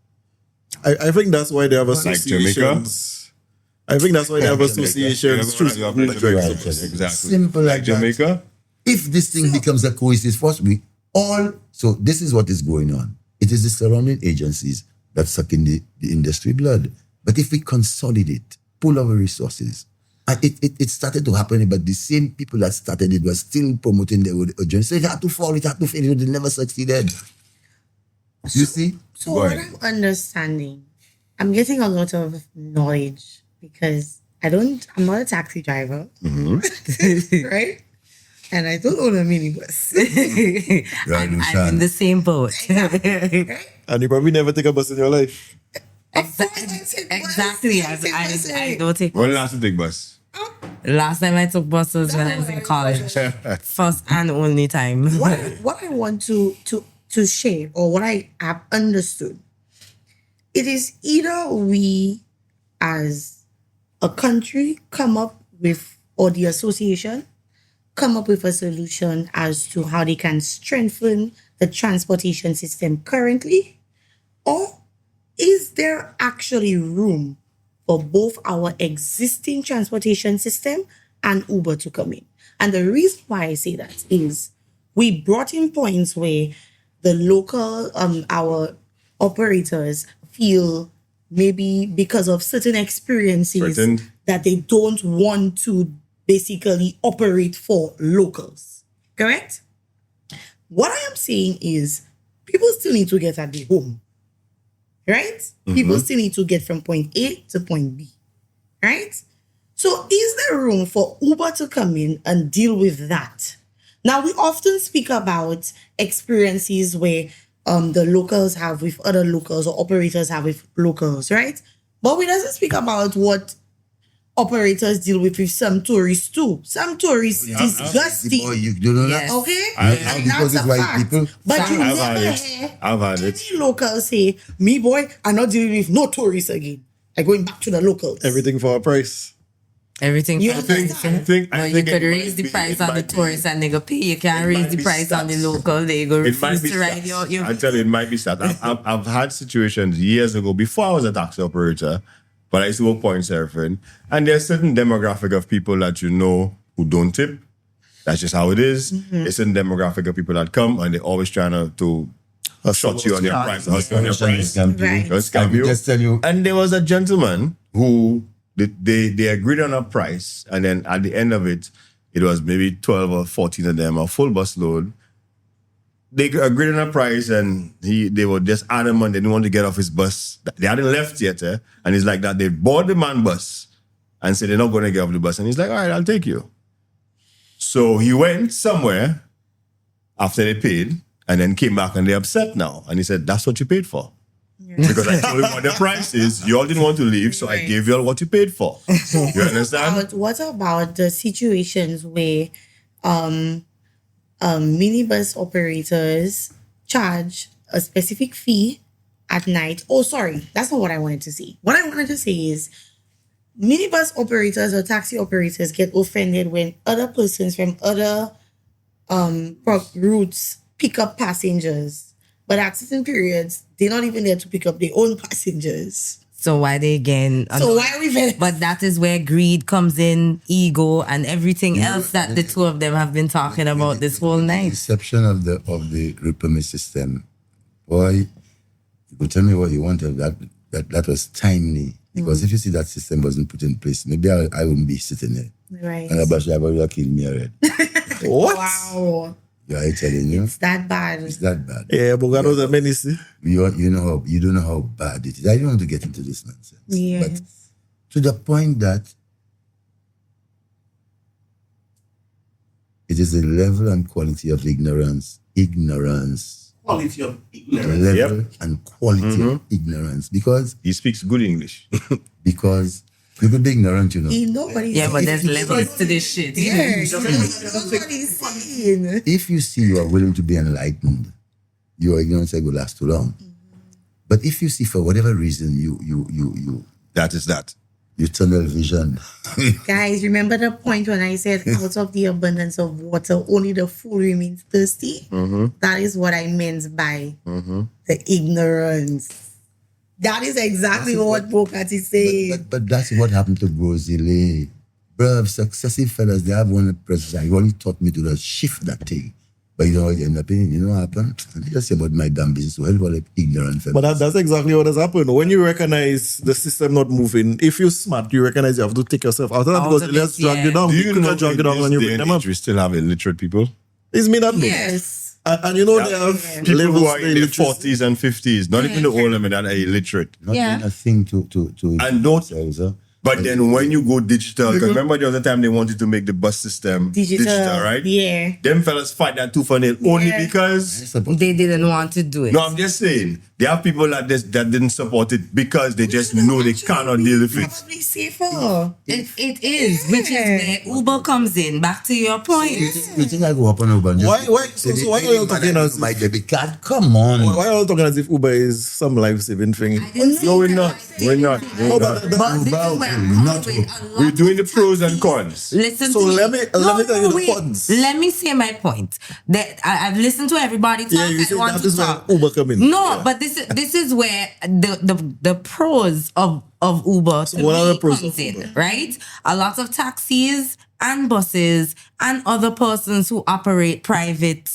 I think that's why they have associations. I think that's why they have associations. Exactly. Simple like Jamaica. If this thing becomes a cohesive force, so this is what is going on. It is the surrounding agencies that suck in the industry blood. But if we consolidate, pull our resources, and it started to happen, but the same people that started it were still promoting their agenda. So it had to fall, it had to fail, they never succeeded. You see? So what I'm understanding, I'm getting a lot of knowledge because I'm not a taxi driver, right? And I don't own a minibus. I'm in the same boat. And you probably never take a bus in your life. Exactly. I don't take. When last you take bus? Last time I took buses when I was in college. First and only time. What I want to share, or what I have understood, it is either we as a country come up with, or the association come up with a solution as to how they can strengthen the transportation system currently, or is there actually room for both our existing transportation system and Uber to come in? And the reason why I say that is we brought in points where the local, our operators feel maybe because of certain experiences that they don't want to basically operate for locals. Correct? What I am saying is people still need to get at their home. Right? Mm-hmm. People still need to get from point A to point B. Right? So is there room for Uber to come in and deal with that? Now, we often speak about experiences where the locals have with other locals or operators have with locals, right? But we doesn't speak about what operators deal with some tourists too. Some tourists disgusting. You do know that? Okay? And because that's it's a white fact. people. But you I've never had it. hear I've had it. any local say, me boy, I'm not dealing with no tourists again. Like going back to the locals. Everything for a price. Everything. You for understand? no, you could raise the price on the tourists and they go pay. You can't raise the price on the local. They go It might refuse be to ride stats. your I tell you, it might be stats. I've had situations years ago before I was a taxi operator, but I used to work point surfing, and there's certain demographic of people that you know who don't tip. That's just how it is. There's certain demographic of people that come and they're always trying to shot you on your price. Hustle on your price. Right. They'll scam you. Just tell you. And there was a gentleman who they agreed on a price, and then at the end of it, it was maybe 12 or 14 of them, a full bus load. They agreed on a price, and they were just adamant they didn't want to get off his bus. They hadn't left yet, and he's like that. They bought the man bus and said they're not going to get off the bus, and he's like, all right, I'll take you. So he went somewhere after they paid, and then came back and they're upset now. And he said, that's what you paid for. Because I told him what the price is. You all didn't want to leave, so I gave you all what you paid for. You understand? What about the situations where minibus operators charge a specific fee at night? Oh, sorry, that's not what I wanted to say. What I wanted to say is minibus operators or taxi operators get offended when other persons from other routes pick up passengers. But at certain periods, they're not even there to pick up their own passengers. So why they again? So why are we very... But that is where greed comes in, ego, and everything else that the two of them have been talking about this whole night. Inception of the repayment system, boy, you could tell me what you wanted. That was timely. Because if you see that system wasn't put in place, maybe I wouldn't be sitting there. Right. And Abasha would have killed me already. What? Wow. Yeah, I'm telling you. It's that bad. It's that bad. Yeah, Bogart was a menace. You don't know how bad it is. I don't want to get into this nonsense. Yes. But to the point that it is the level and quality of ignorance. Quality of The ignorance. level and quality of ignorance. Because He speaks good English. you could be ignorant, you know. Nobody's Yeah, but there's levels to this shit. Nobody's saying. If you see you are willing to be enlightened, your ignorance will last too long. But if you see for whatever reason you That is that. tunnel vision, Guys, remember the point when I said out of the abundance of water, only the fool remains thirsty? That is what I meant by the ignorance. That is exactly what Bogart is saying. but that's what happened to Rosalie. Bruh, successive fellas, they have one president. He only taught me to just shift that thing. But you know what end up in? You know what happened? I just say about my damn business. So help all the ignorant fellas. But that's exactly what has happened. When you recognize the system not moving, if you're smart, you recognize you have to take yourself out of that Out because of let's it, drag yeah. you down. Do You you could know not drag you down in when you this bring day them and up. age we still have illiterate people? It's me that knows. Yes. And you know they have People levels who are to in their illiteracy. 40s and 50s, not even the old women that are illiterate. Not Yeah. even a thing to And don't- themselves, huh? But then when you go digital, because remember the other time they wanted to make the bus system digital, right? Yeah. Them fellas fight that tooth and nail only Yeah. because... They didn't want to do it. No, I'm just saying, there are people that didn't support it because they just know they cannot deal with it. Probably safer. It is, which is where Uber comes in. Back to your point. You think I go up and over and just... So why are you talking as my debit card? Come on. why are you talking as if Uber is some life-saving thing? No, we're not. We're not. Oh, but But this is where not- We're doing the pros and cons. Listen So to me. let me tell you the wait. cons. Let me say my point. That I've listened to everybody talk. Yeah, you I said want that to is where talk. Uber come in. No, Yeah. but this is where the pros of Uber to what are me the pros comes of in, Uber? right? A lot of taxis and buses and other persons who operate private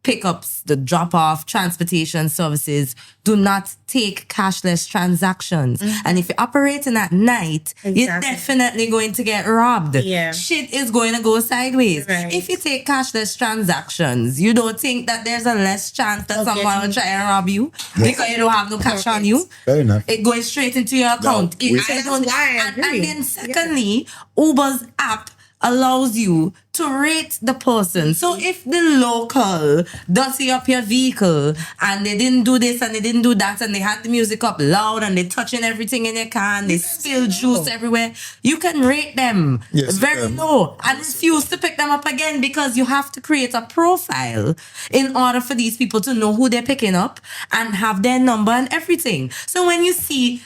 pickups, the drop-off, transportation services, do not take cashless transactions. And if you're operating at night, you're Exactly. definitely going to get robbed. Yeah. Shit is going to go sideways. Right. If you take cashless transactions, you don't think that there's a less chance that Okay. someone will try and rob you because you don't have no cash on you. Fair enough. It going straight into your account. we- If I That's don't, why I and agree. then secondly, Uber's app allows you to rate the person. So if the local dusty up your vehicle and they didn't do this and they didn't do that and they had the music up loud and they touching everything in your car and they spill juice everywhere, you can rate them very low and refuse to pick them up again, because you have to create a profile in order for these people to know who they're picking up and have their number and everything. So when you see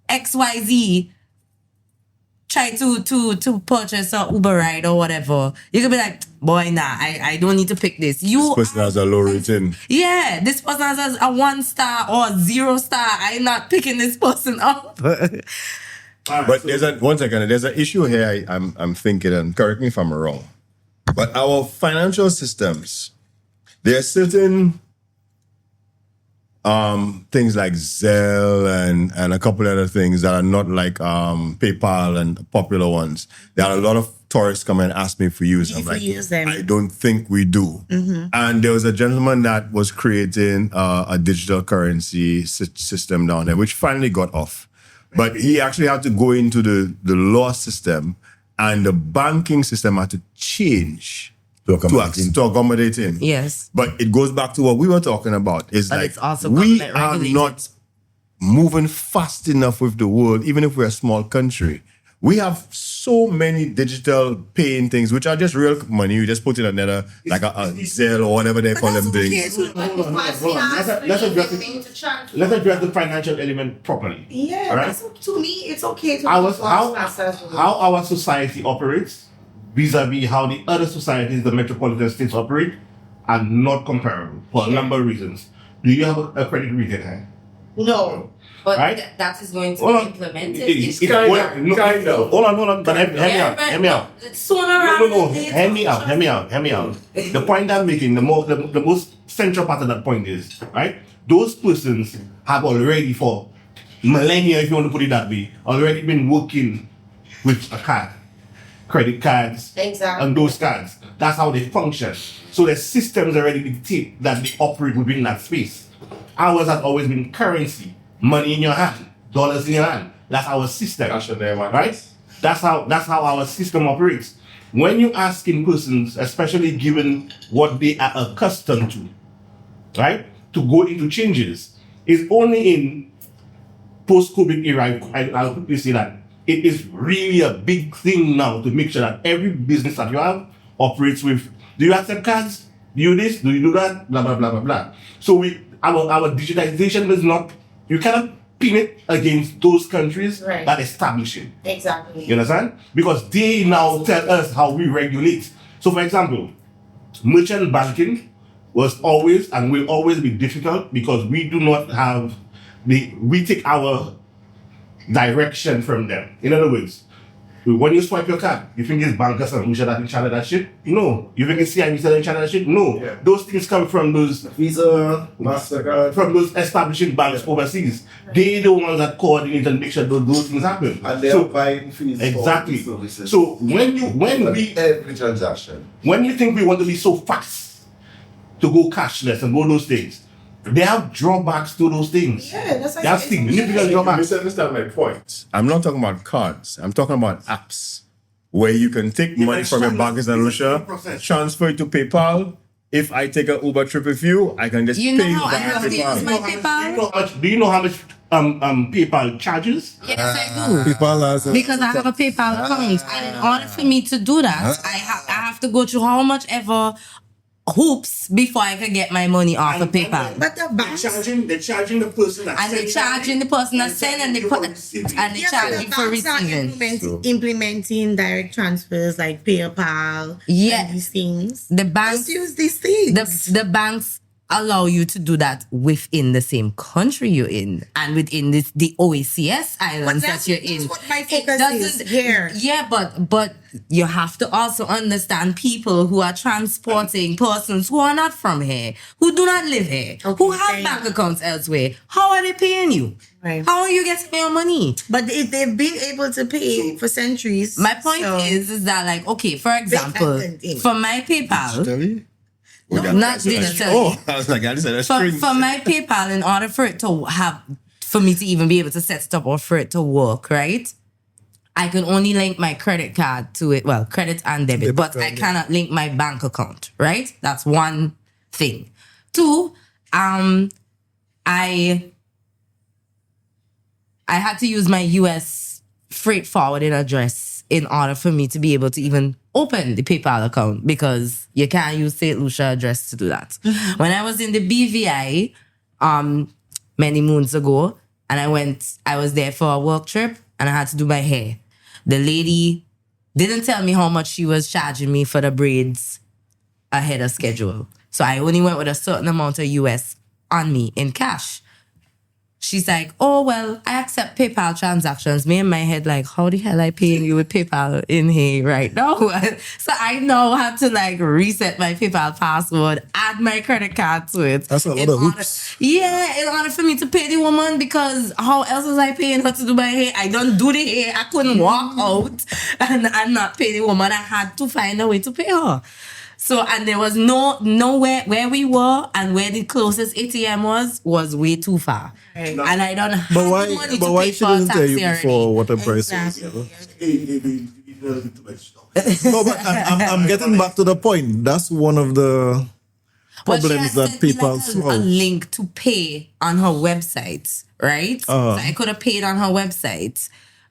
XYZ try to purchase a Uber ride or whatever, you can be like, boy, nah, I don't need to pick this. This person has a low rating. Yeah, this person has a 1 star or 0 star. I'm not picking this person up. But there's an issue here. I'm thinking, and correct me if I'm wrong, but our financial systems, there are certain things like Zelle and a couple other things that are not like PayPal and popular ones. There are a lot of tourists come and ask me for use. I'm like, I don't think we do. And there was a gentleman that was creating a digital currency system down there, which finally got off. But he actually had to go into the law system, and the banking system had to change to accommodate him. Yes. But it goes back to what we were talking about. Is But like, it's also we government are regulated. not moving fast enough with the world, even if we're a small country. We have so many digital paying things, which are just real money. You just put in another, like a Zelle or whatever they call them things. Hold on. Let's address the financial element properly. Yeah, All right? that's, to me, it's okay to How our society operates vis-a-vis how the other societies, the metropolitan states operate, are not comparable for a number of reasons. Do you have a credit rating here? No. But Right? that is going to Hold be on. implemented. It's kind of. Hold on. But hear me out. Sooner No. rather than Hear me out. The point I'm making, the most central part of that point is, right? Those persons have already, for millennia, if you want to put it that way, already been working with a card, credit cards, Exactly. and those cards. That's how they function. So the systems already dictate that they operate within that space. Ours has always been currency, money in your hand, dollars in your hand. That's our system, right? That's how our system operates. When you're asking persons, especially given what they are accustomed to, right, to go into changes, is only in post-COVID era. I'll quickly say that it is really a big thing now to make sure that every business that you have operates with, do you accept cards? Do you do this? Do you do that? Blah, blah, blah, blah, blah. So our digitalization is not, you cannot pin it against those countries that establish it. Exactly. You understand? Because they now tell us how we regulate. So for example, merchant banking was always and will always be difficult because we do not have we take our direction from them. In other words, when you swipe your card, you think it's bankers and Lucia that in China that shit? No. You think it's CIBC that in China that shit? No. Yeah. Those things come from those Visa, MasterCard, from those establishing banks overseas. They're the ones that coordinate and make sure those things happen. and they are buying fees. Exactly. For these services. So when we every transaction. when you think we want to be so fast to go cashless and go those things, they have drawbacks to those things. Yeah, that's like They have significant You drawbacks. misunderstand my point. I'm not talking about cards. I'm talking about apps where you can take money from your bank in Saint Lucia, transfer it to PayPal. If I take an Uber trip with you, I can just You pay know you how I via have to use PayPal. my PayPal? Do you know how much PayPal charges? Yes, I do. PayPal has Because I have a PayPal account, and in order for me to do that, I have to go through how much ever hoops before I can get my money off of PayPal. But the banks, They're charging the person that And they're charging the person that send and they charging for receiving. Implementing direct transfers like PayPal. Yeah. And these things. The banks Just use these things. the banks allow you to do that within the same country you're in and within the OACS islands that you're in. That's what my It focus doesn't- is here. Yeah, but you have to also understand people who are transporting persons who are not from here, who do not live here, who have fair bank enough. accounts elsewhere. How are they paying you? Right. How are you getting your money? But they've been able to pay for centuries. My point so- is that, like, okay, for example, continue. for my PayPal, not digitally. Oh, I was like, I just said a string. For my PayPal, in order for it to for me to even be able to set it up or for it to work, right? I can only link my credit card to it. Well, credit and debit, but card, I cannot link my bank account, right? That's one thing. Two, I had to use my US freight forwarding address in order for me to be able to even open the PayPal account because you can't use Saint Lucia address to do that. When I was in the BVI many moons ago, and I was there for a work trip and I had to do my hair. The lady didn't tell me how much she was charging me for the braids ahead of schedule. So I only went with a certain amount of US on me in cash. She's like, oh, well, I accept PayPal transactions. Me in my head, like, how the hell I paying you with PayPal in here right now? So I now have to like reset my PayPal password, add my credit card to it. That's a lot of hoops. Yeah, in order for me to pay the woman, because how else was I paying her to do my hair? I don't do the hair. I couldn't walk out and not pay the woman. I had to find a way to pay her. So, and there was nowhere where we were and where the closest ATM was way too far. Right. And I don't have the money to pay she for a didn't tell you taxi before already. what the price was? No, but I'm getting back to the point. That's one of the problems that people solve. A link to pay on her website, right? So I could have paid on her website.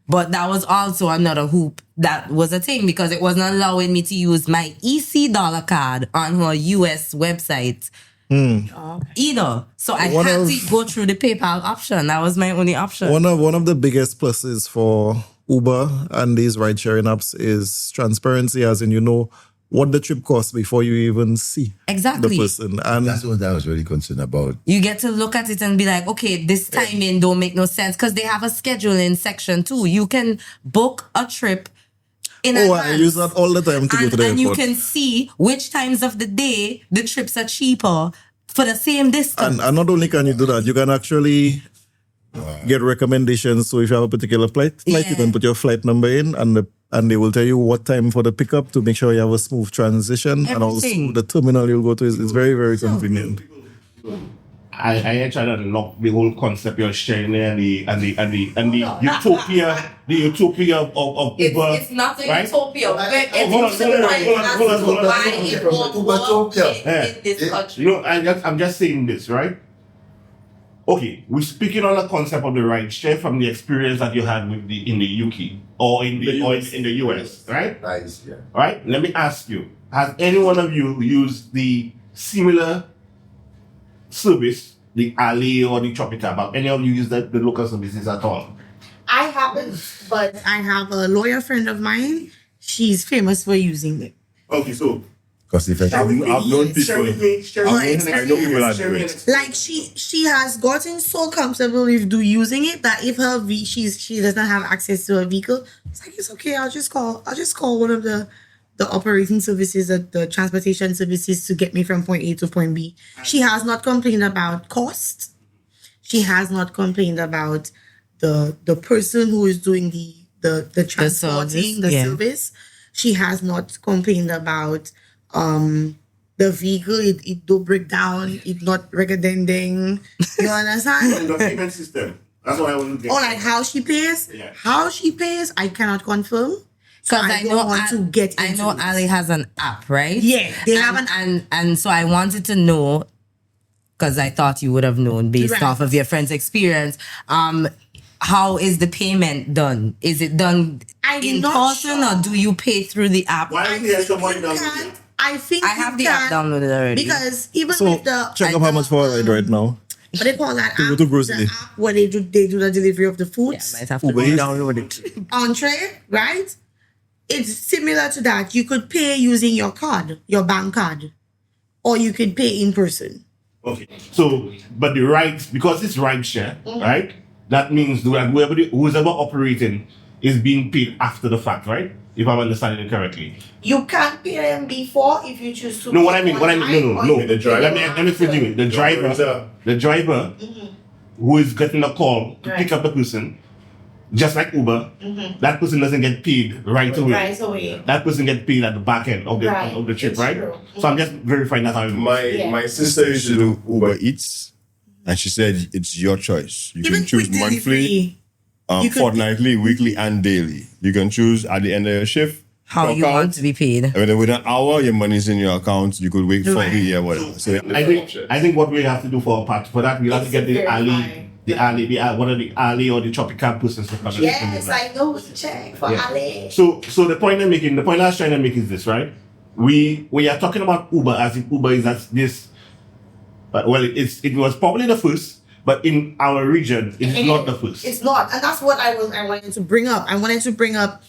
But that was also another hoop that was a thing because it wasn't allowing me to use my EC dollar card on her US website either. So I had to go through the PayPal option. That was my only option. One of the biggest pluses for Uber and these ride-sharing apps is transparency, as in you know what the trip costs before you even see the person. And that's what I was really concerned about. You get to look at it and be like, okay, this timing don't make no sense because they have a scheduling section too. You can book a trip in advance. I use that all the time to go to the airport. And you can see which times of the day the trips are cheaper for the same distance. And not only can you do that, you can actually get recommendations. So if you have a particular flight, you can put your flight number in and they will tell you what time for the pickup to make sure you have a smooth transition. And also the terminal you'll go to is very, very convenient. I actually unlocked the whole concept you're sharing there and the utopia of Uber. It's not a right? utopia. In this country. You know, I'm just saying this, right? Okay, we're speaking on the concept of the ride share from the experience that you had with in the UK or in the US, right? Nice, yeah. Right? Let me ask you: has any one of you used the similar service, the Ali or the Tropical? Have any of you used the local services at all? I haven't, but I have a lawyer friend of mine. She's famous for using it. Okay, so. Because if I've known people, I know people are doing it. Like she has gotten so comfortable with using it that if she does not have access to a vehicle, it's like it's okay. I'll just call one of the operating services, the transportation services to get me from point A to point B. She has not complained about cost. She has not complained about the person who is doing the transporting the service. She has not complained about the vehicle, it do break down, it not recommending. You understand? The payment system. That's what I want to get. Or like how she pays. Yeah. How she pays, I cannot confirm. Because I don't want to get into I know it. Ali has an app, right? Yeah, they have an and so I wanted to know, because I thought you would have known based off of your friend's experience. How is the payment done? Is it done in person or do you pay through the app? Why don't you have someone down? I think I have the app downloaded already. Because even So with the check up how much for a ride right now. what they call that To app, go to grocery. the app where they do the delivery of the Yeah, foods. might have to download it. Entree, right? It's similar to that. You could pay using your card, your bank card, or you could pay in person. Okay. So, but the rights, because it's ride share, right? That means who's ever operating is being paid after the fact, right? If I'm understanding it correctly. You can't pay them before if you choose to. No, pay no. online, The driver. Let me explain you. The driver who is getting a call to pick up the person, just like Uber, that person doesn't get paid right away. Right away. That person gets paid at the back end of the trip, It's right? true. So I'm just verifying that how it works. My sister used to do Uber Eats, and she said it's your choice. You Even can choose quick monthly delivery. You could- fortnightly, weekly, and daily. You can choose at the end of your shift How clock you out, want to be paid. and then within an hour, your money's in your account. You could wait 40 years, whatever. So I think what we have to do for that, we'll have to get the one of the alley or the tropical persons to come and Yes, I know. Check for Ali. So the point I was trying to make is this, right? We are talking about Uber as if Uber is as this, but well, it was probably the first, but in our region, it's not the first. It's not, and that's what I wanted to bring up. I wanted to bring up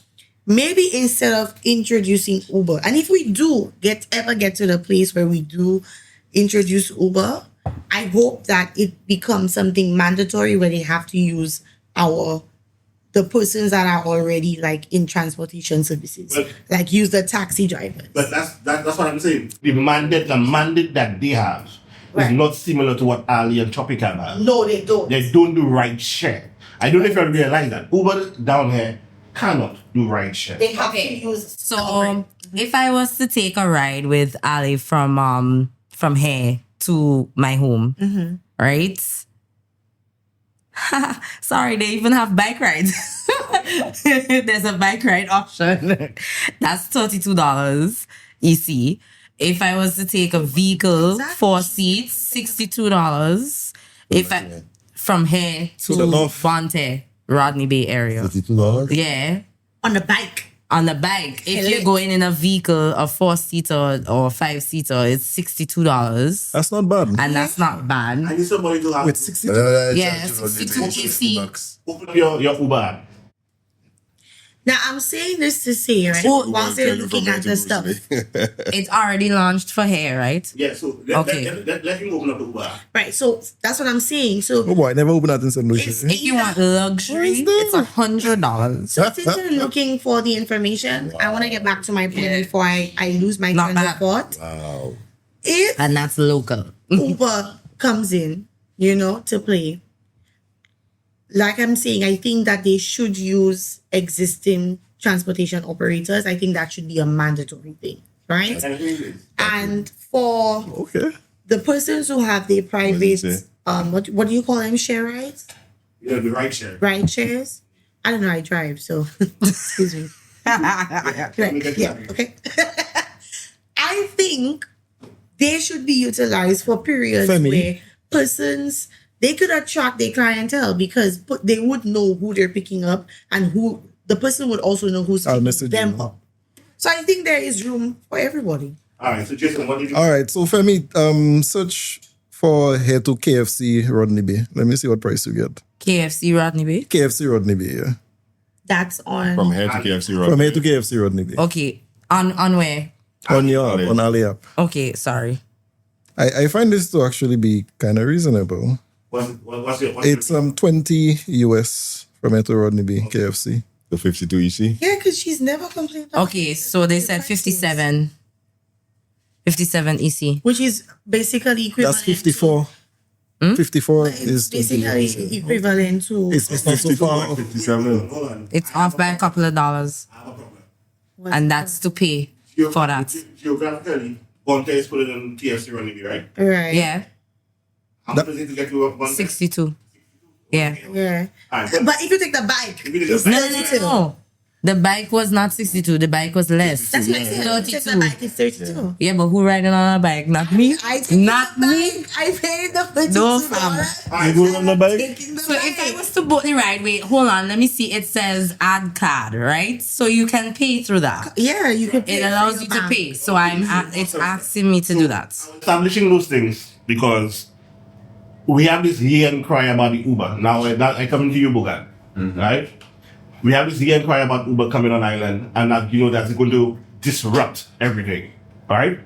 maybe instead of introducing Uber, and if we do ever get to the place where we do introduce Uber, I hope that it becomes something mandatory where they have to use the persons that are already like in transportation services, like use the taxi drivers. But that's what I'm saying. The mandate that they have is not similar to what Ali and Tropical have. No, they don't. They don't do ride share. I don't know if you realize that Uber down here cannot do ride share. They have to use. So if I was to take a ride with Ali from here to my home, right? Sorry, they even have bike rides. There's a bike ride option. That's $32 EC. If I was to take a vehicle, 4 seats, $62. If I from here to the north. Fonte, Rodney Bay area. $32? Yeah. on the bike. On the bike. If you're going in a vehicle, a 4-seater or 5-seater, it's $62. That's not bad. And that's not bad. I need somebody to have With 60. Yeah, 62 EC. open up your Uber app. Now I'm saying this to say, right? While they're looking at the stuff, It's already launched for hair, right? Yeah, so Okay. let him open up the Uber app. right? So that's what I'm saying. So Oh boy, I never opened that in Saint Lucia. It's- If you want luxury, it's $100. So since you're looking for the information, I want to get back to my point before I lose my Not train of bad. thought. Wow. If And that's local. Uber comes in, to play, like I'm saying, I think that they should use existing transportation operators. I think that should be a mandatory thing, right? And for Okay. the persons who have their private, say? what do you call them, share rides? Yeah, the ride share. Ride shares? I don't know, I drive, so excuse me. Right, yeah, okay. I think they should be utilized for periods Femi. where persons, they could attract their clientele because they would know who they're picking up and who the person would also know who's I'll picking message them you. up. So I think there is room for everybody. All right, so Jason, what did you? All right, so Femi, search for here to KFC Rodney Bay. Let me see what price you get. KFC Rodney Bay. KFC Rodney Bay, yeah. That's on. from here to KFC Road. From here to KFC Rodney Bay. Okay. On where? On your app, on Ali app. Okay, sorry. I find this to actually be kind of reasonable. What's your? It's 20 US from here to Rodney Bay, KFC. The 52 EC. Yeah, because she's never complained about Okay, so they said 57. 57 EC. which is basically equivalent. That's 54. 54 is 20 basically US. equivalent to. It's not so far. 57. Hold on. It's off by a couple of dollars. I have a problem. And that's to pay for that. Geographically, Bonte is put it on TFC running, right? Right. Yeah. How much does it to get to Bonte? 62. Yeah. Yeah. All right, But if you take the bike, If you take the it's bike- No, no, 32. no. The bike was not 62. The bike was less. That's what I said. If you take the 32. bike, it's 32. Yeah, but who riding on a bike? Not me. I take Not the me. bike. I paid the 32. No, fam. You go on the bike? Taking the So if I bike. was to book the ride, wait, hold on. Let me see. It says add card, right? So you can pay through that. Yeah, you can pay. It for allows your you to bank. pay. So it's asking me to do that. establishing those things because we have this here and cry about the Uber. Now I come to you, Bogart, right? We have this here and cry about Uber coming on island, and that that's going to disrupt everything, right?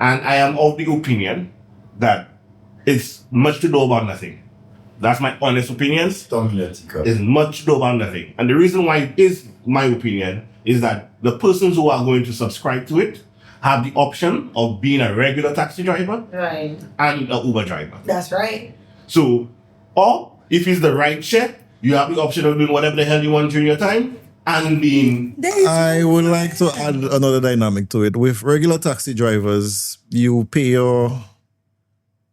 And I am of the opinion that it's much to do about nothing. That's my honest opinion. It's much to do about nothing. And the reason why it is my opinion is that the persons who are going to subscribe to it have the option of being a regular taxi driver Right. and an Uber driver. That's right. So, or if it's the right share, you have the option of doing whatever the hell you want during your time and being. I would like to add another dynamic to it. With regular taxi drivers, you pay your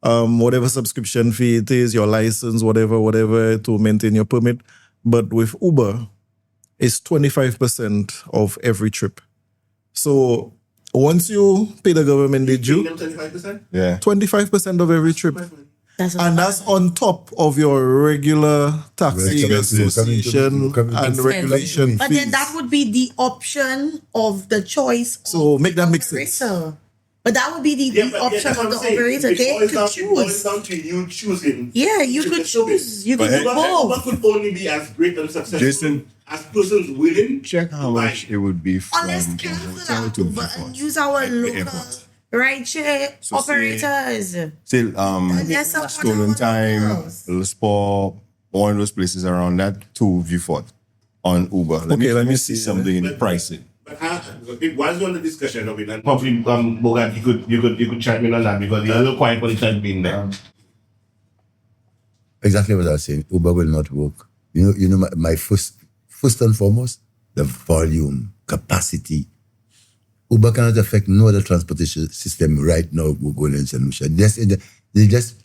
whatever subscription fee it is, your license, whatever, to maintain your permit. but with Uber, it's 25% of every trip. So once you pay the government the due, 25%? Yeah. 25% of every trip. That's And that's on top of your regular taxi Regular association coming to- and regulation But fees. then that would be the option of the choice. So of make the that make sense. operator. But that would be the option that's what of the I'm saying. operator. It They boils could down- it boils choose. down to you choosing. Yeah, you to could pursue it. choose. You could But do Uber both. could only be as great and successful Jason, as persons willing. check how much it would be from Unless the cancel hotel that to Uber Viewport. and use our Like the local airport. rideshare So say- operators. Still, Yes, of Stolen course. Time, Sport, one of those places around that to Viewport on Uber. Let me see something in the pricing. But it was on the discussion of it, and probably Bogart, you could chime in on that because you're a little quiet when it had been there. Exactly what I was saying. Uber will not work. You know, my first and foremost, the volume, capacity. Uber cannot affect no other transportation system right now. Google and Saint Lucia. They just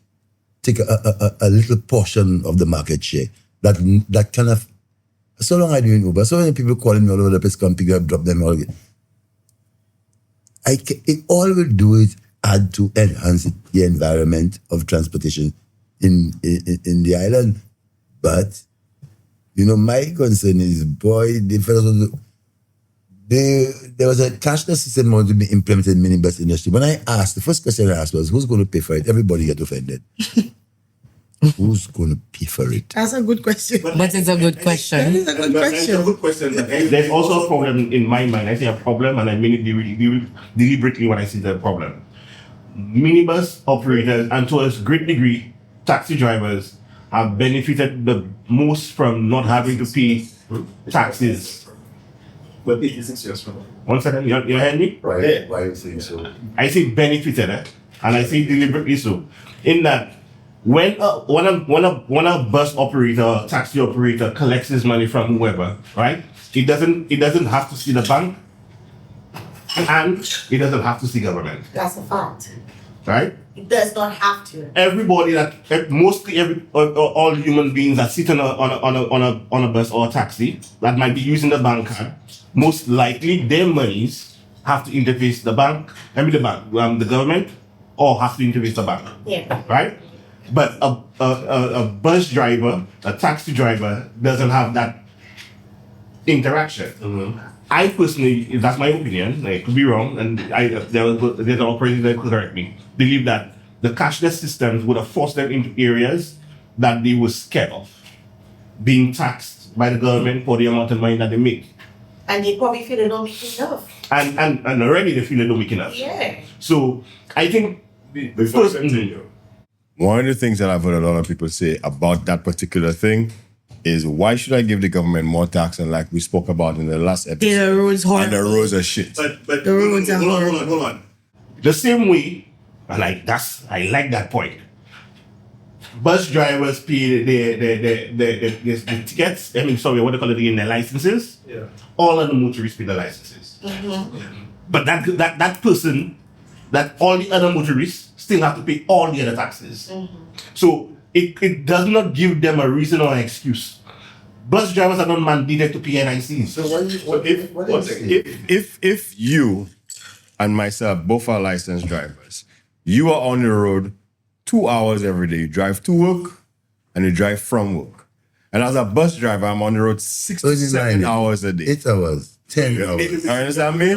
take a little portion of the market share. That kind of. So long I do in Uber. So many people calling me all over the place, come pick up, drop them all. It all will do is add to enhance the environment of transportation in the island. But, my concern is, boy, there was a cashless system going to be implemented in Minibus industry. When I asked, the first question I asked was, who's going to pay for it? Everybody get offended. Who's going to pay for it? That's a good question. But it's a good question. It's a good That's a good question. There's also a problem in my mind. I see a problem, and I mean it deliberately when I see the problem. Minibus operators, and to a great degree, taxi drivers have benefited the most from not having to pay taxes. But it isn't serious. 1 second, you heard me? Right. Why are you saying so? I say benefited, and I say deliberately so. In that, when a bus operator, taxi operator collects his money from whoever, right? It doesn't have to see the bank, and it doesn't have to see government, That's a fact. right? It does not have to. Everybody all human beings that sit on a bus or a taxi that might be using the bank card, most likely their monies have to interface the government, or have to interface the bank. Yeah. Right? But a bus driver, a taxi driver doesn't have that interaction. Mm-hmm. I personally, that's my opinion, I could be wrong, and there's an operator that could correct me, believe that the cashless systems would have forced them into areas that they were scared of being taxed by the government for the amount of money that they make. And they probably feel they don't make enough. And already they feel they don't make enough. Yeah. So I think One of the things that I've heard a lot of people say about that particular thing is, why should I give the government more tax? And like we spoke about in the last episode, The roads horrible. and the roads are shit. But The roads are hold on. The same way, I like that point. Bus drivers pay the tickets. What they call it again, their licenses. Yeah. All of the motorists pay the licenses. But that person, that all the other motorists still have to pay all the other taxes. So it does not give them a reason or an excuse. Bus drivers are not mandated to pay NICs. So if you and myself both are licensed drivers, you are on the road 2 hours every day. You drive to work and you drive from work. And as a bus driver, I'm on the road 6 to 7 hours a day. 8 hours, 10 hours. You understand me?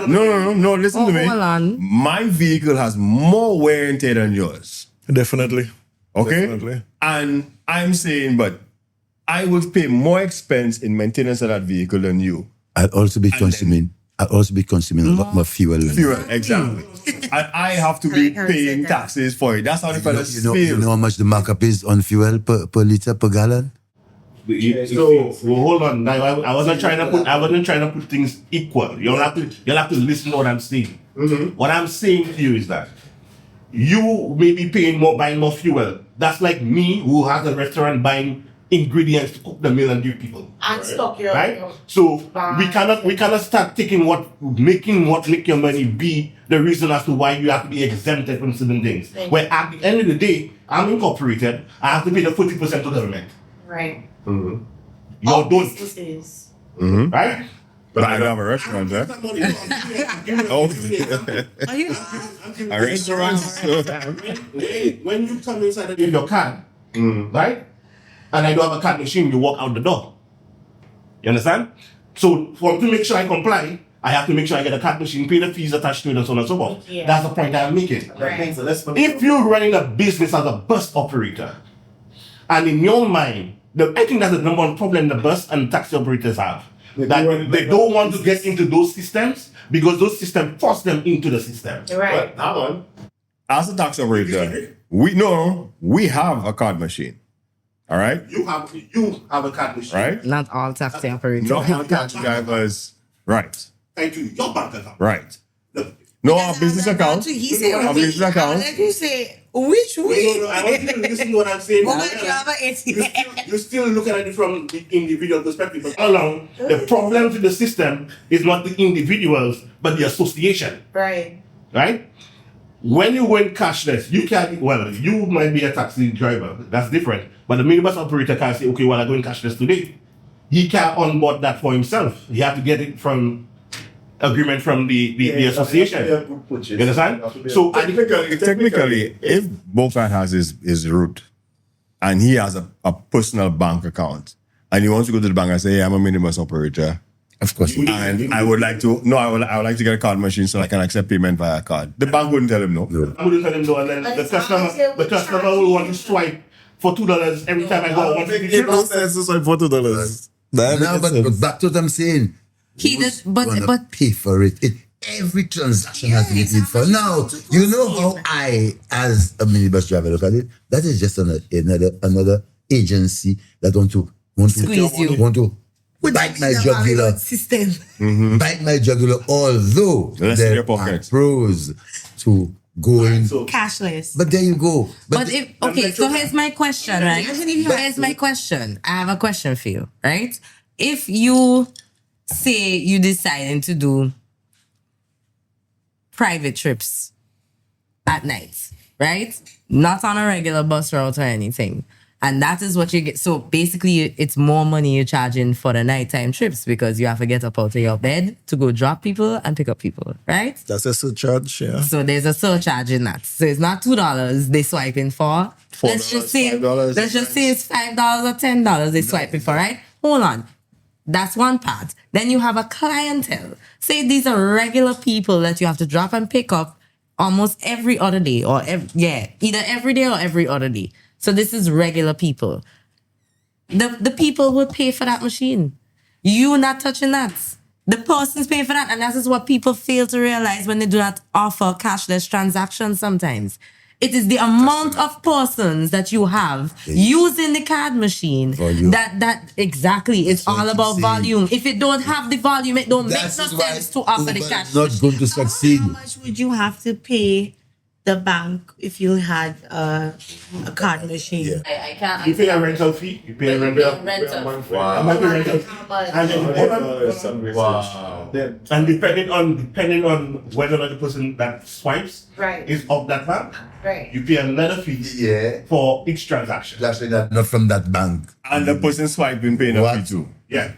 No, listen to me. Hold on. My vehicle has more wear and tear than yours. Definitely. Okay? Definitely. And I'm saying, but I will pay more expense in maintenance of that vehicle than you. I'll also be consuming a lot more fuel. Fuel, exactly. And I have to be paying taxes for it. That's how the fellas You know how much the markup is on fuel per liter, per gallon? So hold on. I wasn't trying to put things equal. You'll have to listen to what I'm saying. What I'm saying to you is that you may be buying more fuel. That's like me, who has a restaurant, buying ingredients to cook the meal and give people. And stock your Right? So we cannot start taking making what make your money be the reason as to why you have to be exempted from certain things. Where at the end of the day, I'm incorporated, I have to pay the 40% to government. Right. You don't. businesses. Right? But I don't have a restaurant, eh? Oh, a restaurant. When you come inside of your car, right? And I don't have a card machine, you walk out the door. You understand? So to make sure I comply, I have to make sure I get a card machine, pay the fees attached to it, and so on and so forth. Yeah. That's the point I'm making. Right. If you're running a business as a bus operator, and in your mind, I think that's the number one problem the bus and taxi operators have. That they don't want to get into those systems because those systems force them into the system. Right. That one. As a taxi operator, we have a card machine. All right? You have a card machine. Right? Not all taxi operators. Not all taxi drivers. Right. Thank you. Your bank account. Right. Look, No, our business account. He said, Our business account. Let you say, which way? no, I want you to listen to what I'm saying. Bogart, you have an ATM. You're still looking at it from the individual perspective. But all along, the problem with the system is not the individuals, but the association. Right. Right? When you went cashless, you might be a taxi driver. That's different. But the minibus operator can't say, okay, I'm going cashless today. He can't onboard that for himself. He has to get it from agreement from the association. You understand? So Technically, if Bogart has his route and he has a personal bank account and he wants to go to the bank and say, hey, I'm a minibus operator. Of course. And I would like to get a card machine so I can accept payment via card. The bank wouldn't tell him no. I wouldn't tell him no, and then the customer will want to swipe for $2 every time I go on It makes sense to swipe for $2. No, but back to what I'm saying. He does, Wanna but pay for it. Every transaction has to be paid for. Now, you know how I, as a minibus driver, look at it? That is just another agency that want to Squeeze you. want to bite my jugular. System. Bite my jugular, although Less in there your are pocket. pros to going. Cashless. But there you go. But if okay, so here's my question, right? Here's my question. I have a question for you, right? If you say you deciding to do private trips at night, right? Not on a regular bus route or anything. And that is what you get. So basically, it's more money you're charging for the nighttime trips because you have to get up out of your bed to go drop people and pick up people, right? That's a surcharge, yeah. So there's a surcharge in that. So it's not $2 they swiping for. Let's just say $5. It's $5 or $10 they swiping for, right? Hold on. That's one part. Then you have a clientele. Say these are regular people that you have to drop and pick up almost every other day either every day or every other day. So this is regular people. The people will pay for that machine. You not touching that. The person's paying for that. And that is what people fail to realize when they do not offer cashless transactions sometimes. It is the amount of persons that you have using the card machine. Volume. That exactly. It's all about volume. If it don't have the volume, it don't make no sense to offer the cash. Not going to succeed. How much would you have to pay the bank if you had a card machine? Yeah. I can't. You pay a rental fee. You pay a rental. Wow. And then rental fee. And then Wow. and depending on whether or not the person that swipes Right. is of that bank, Right. you pay another fee Yeah. for each transaction. Actually, not from that bank. And the person swiping paying a What? fee too. Yeah.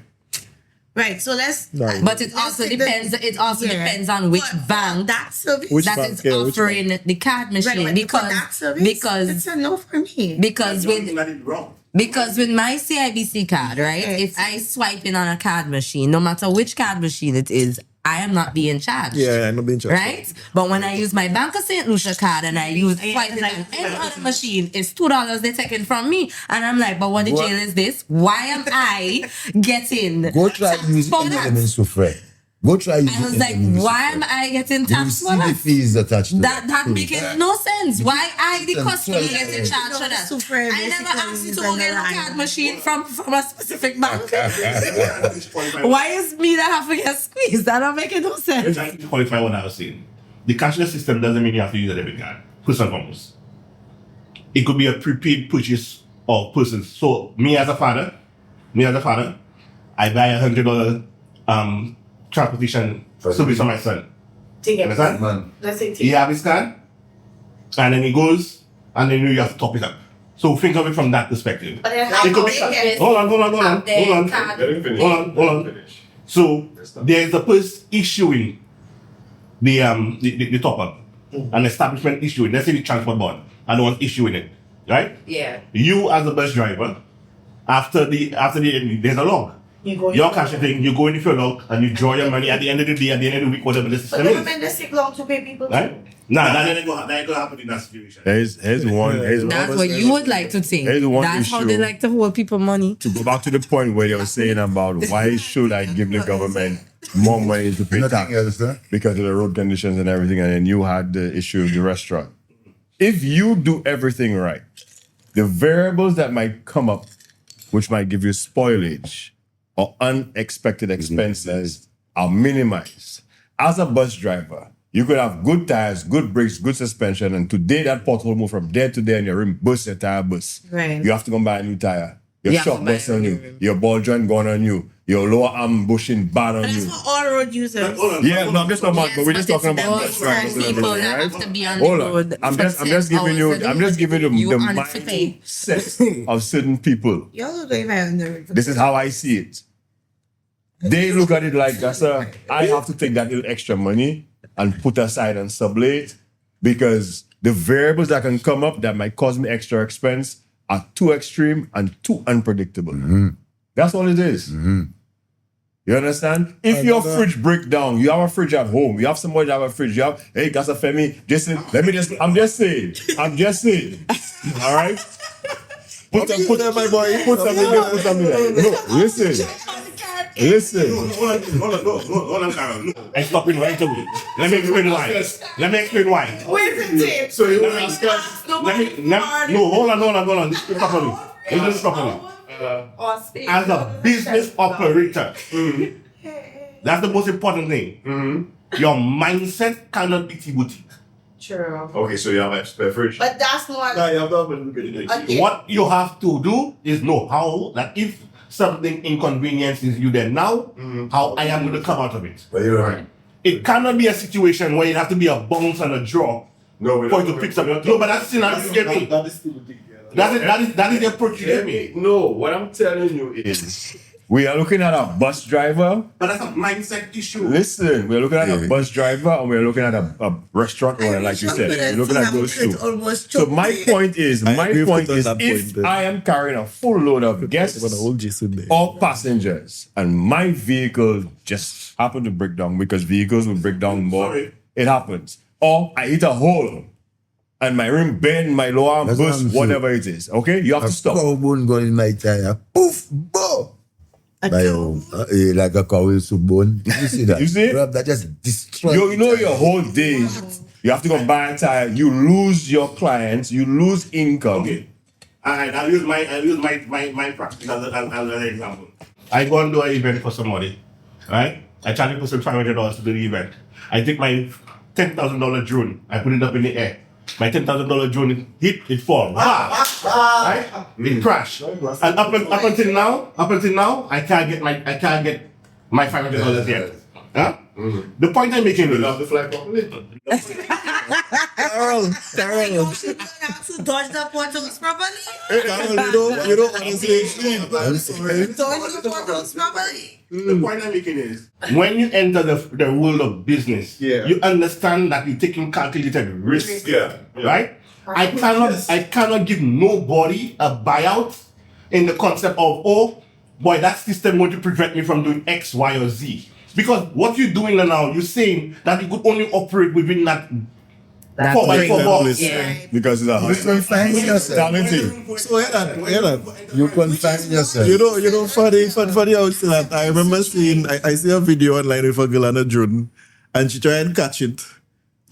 Right. So let's. But it also depends. It also depends on which But bank that service. Which that bank? is Yeah, which offering the card machine Right, for that service, it's a no for me. because You're with looking at it wrong. Because with my CIBC card, right, Yes. if I swipe in on a card machine, no matter which card machine it is, I am not being charged. Yeah, I'm not being charged. Right? But when I use my Bank of Saint Lucia card and I use swiping on any other machine, it's $2 they're taking from me. And I'm like, but what the jail is this? Why am I getting Go try taxed using for that? elements to fret. Go try using I was like, elements why to am fret. I getting You taxed see for the that? fees attached to That making no sense. Why I, the Some customer, twelve getting cents. charged for that? Super, I never asked you to go get a card machine from a specific bank. Why is me that have to get squeezed? That don't make no sense. Trying to qualify what I was saying. The cashless system doesn't mean you have to use a debit card. First and foremost. It could be a prepaid purchase of persons. So me as a father, I buy $100 transportation service for my son. Ticket. Understand? Let's say He ticket. have his card, and then he goes, and then you have to top it up. So think of it from that perspective. But then It could be- hold on. So there's the first issuing the top up, an establishment issuing. Let's say the transport board, and the one issuing it, right? Yeah. You as a bus driver, after the there's a log. Your cash thing, you go in with your log and you draw your money at the end of the day, at the end of the week, whatever the But system the is. government does take long to pay people. Right? Nah, that ain't gonna happen in that situation. Here's one. That's what you would like to think. Here's one That's how issue. they like to hold people money. To go back to the point where you were saying about why should I give the government more money to pay tax Nothing else, huh? because of the road conditions and everything, and then you had the issue of the restaurant. If you do everything right, the variables that might come up, which might give you spoilage or unexpected expenses, are minimized. As a bus driver, you could have good tires, good brakes, good suspension, and today that pothole move from there to there and your rim burst your tire burst. Right. You have to go and buy a new tire. Your You have shock to buy burst a on new you. rim. Your ball joint gone on you. Your lower arm bushing bad on But you. that's for all road users. Yeah, no, I'm just talking about, Yes, but we're just but talking it's about for bus drivers and people everything, that right? have to be on Hold the on. road I'm for just 10 giving you hours a I'm just day. giving you You the on it for pay. mindset of certain people. Y'all don't even on the road. This is how I see it. They look at it like I have to take that little extra money and put aside and sublate because the variables that can come up that might cause me extra expense are too extreme and too unpredictable. That's all it is. You understand? If your fridge break down, you have a fridge at home, you have somebody that have a fridge, you have, hey, that's a Femi, I'm just saying. All right? Put some in there. No, listen. Hold on, Carol. I'm stopping right away. Let me explain why. Where's the tape? So you want to ask us? Hold on. Listen properly. As a business operator, that's the most important thing. Your mindset cannot be boutique. True. Okay, so you have a spare fridge. But that's not. you have to open it. Okay. What you have to do is know how that if something inconveniences you then now, how I am going to come out of it. But you're right. It cannot be a situation where it has to be a bounce and a draw for you to fix up. No, but that's the scenario you get me. That is still big. That is the approach you get me. No, what I'm telling you is we are looking at a bus driver. But that's a mindset issue. Listen, we're looking at a bus driver and we're looking at a restaurant owner, like you said. We're looking at those two. So my point is, if I am carrying a full load of guests or passengers and my vehicle just happened to break down, because vehicles will break down more, Sorry. it happens. Or I hit a hole and my rim bend, my lower arm That's what burst, I'm whatever it is. Okay? You have A to stop. cow bone going in my tire. Poof! Boom! Like a cow with soup bone. You see that? You see it? Bro, that just destroys. You know your whole day. You have to go buy a tire. You lose your clients. You lose income. Okay. Alright, I'll use my practice as an example. I go and do an event for somebody, right? I charge the person $500 to do the event. I take my $10,000 drone, I put it up in the air. My $10,000 drone hit, it fall. Right? It crash. And up until now, I can't get my $500 yet. Huh? The point I'm making is the flag properly. Carol. To dodge the portals properly. You know, honestly, Dodge the portals properly. The point I'm making is when you enter the world of business, you understand that you're taking calculated risk. Right? I cannot give nobody a buyout in the concept of, oh boy, that system going to prevent me from doing X, Y, or Z. Because what you're doing now, you're saying that you could only operate within that 4x4 box. Yeah. Because it's a You confine yourself. talented. so hear that. You confine yourself. You know, funny how say that. I remember seeing, I see a video online with a girl on a drone, and she tried and catch it,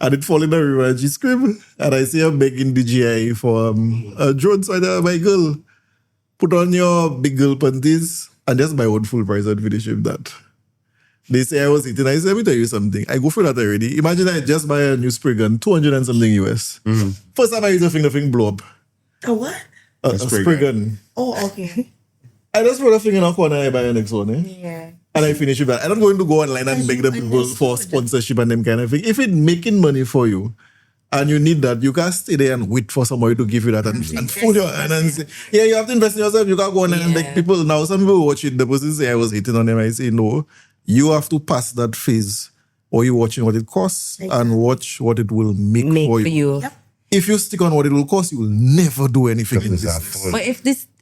and it fall in the river, and she screamed. And I see her begging DJI for a drone. So I tell my girl, put on your big girl panties and just buy one full price and finish with that. They say I was eating. I said, let me tell you something. I go for that already. Imagine I just buy a new spray gun, 200 and something US. First time I use the thing blow up. A what? A spray gun. Oh, okay. I just put a thing in a corner and I buy the next one. Yeah. And I finish with that. I'm not going to go online and beg the people for sponsorship and them kind of thing. If it's making money for you and you need that, you can't stay there and wait for somebody to give you that and fold your hand and say, yeah, you have to invest in yourself. You can't go on and like people now. Some people watch it, the person say I was hating on them. I say no, you have to pass that phase, or you watching what it costs and watch what it will make for you. Yep. If you stick on what it will cost, you will never do anything in this. But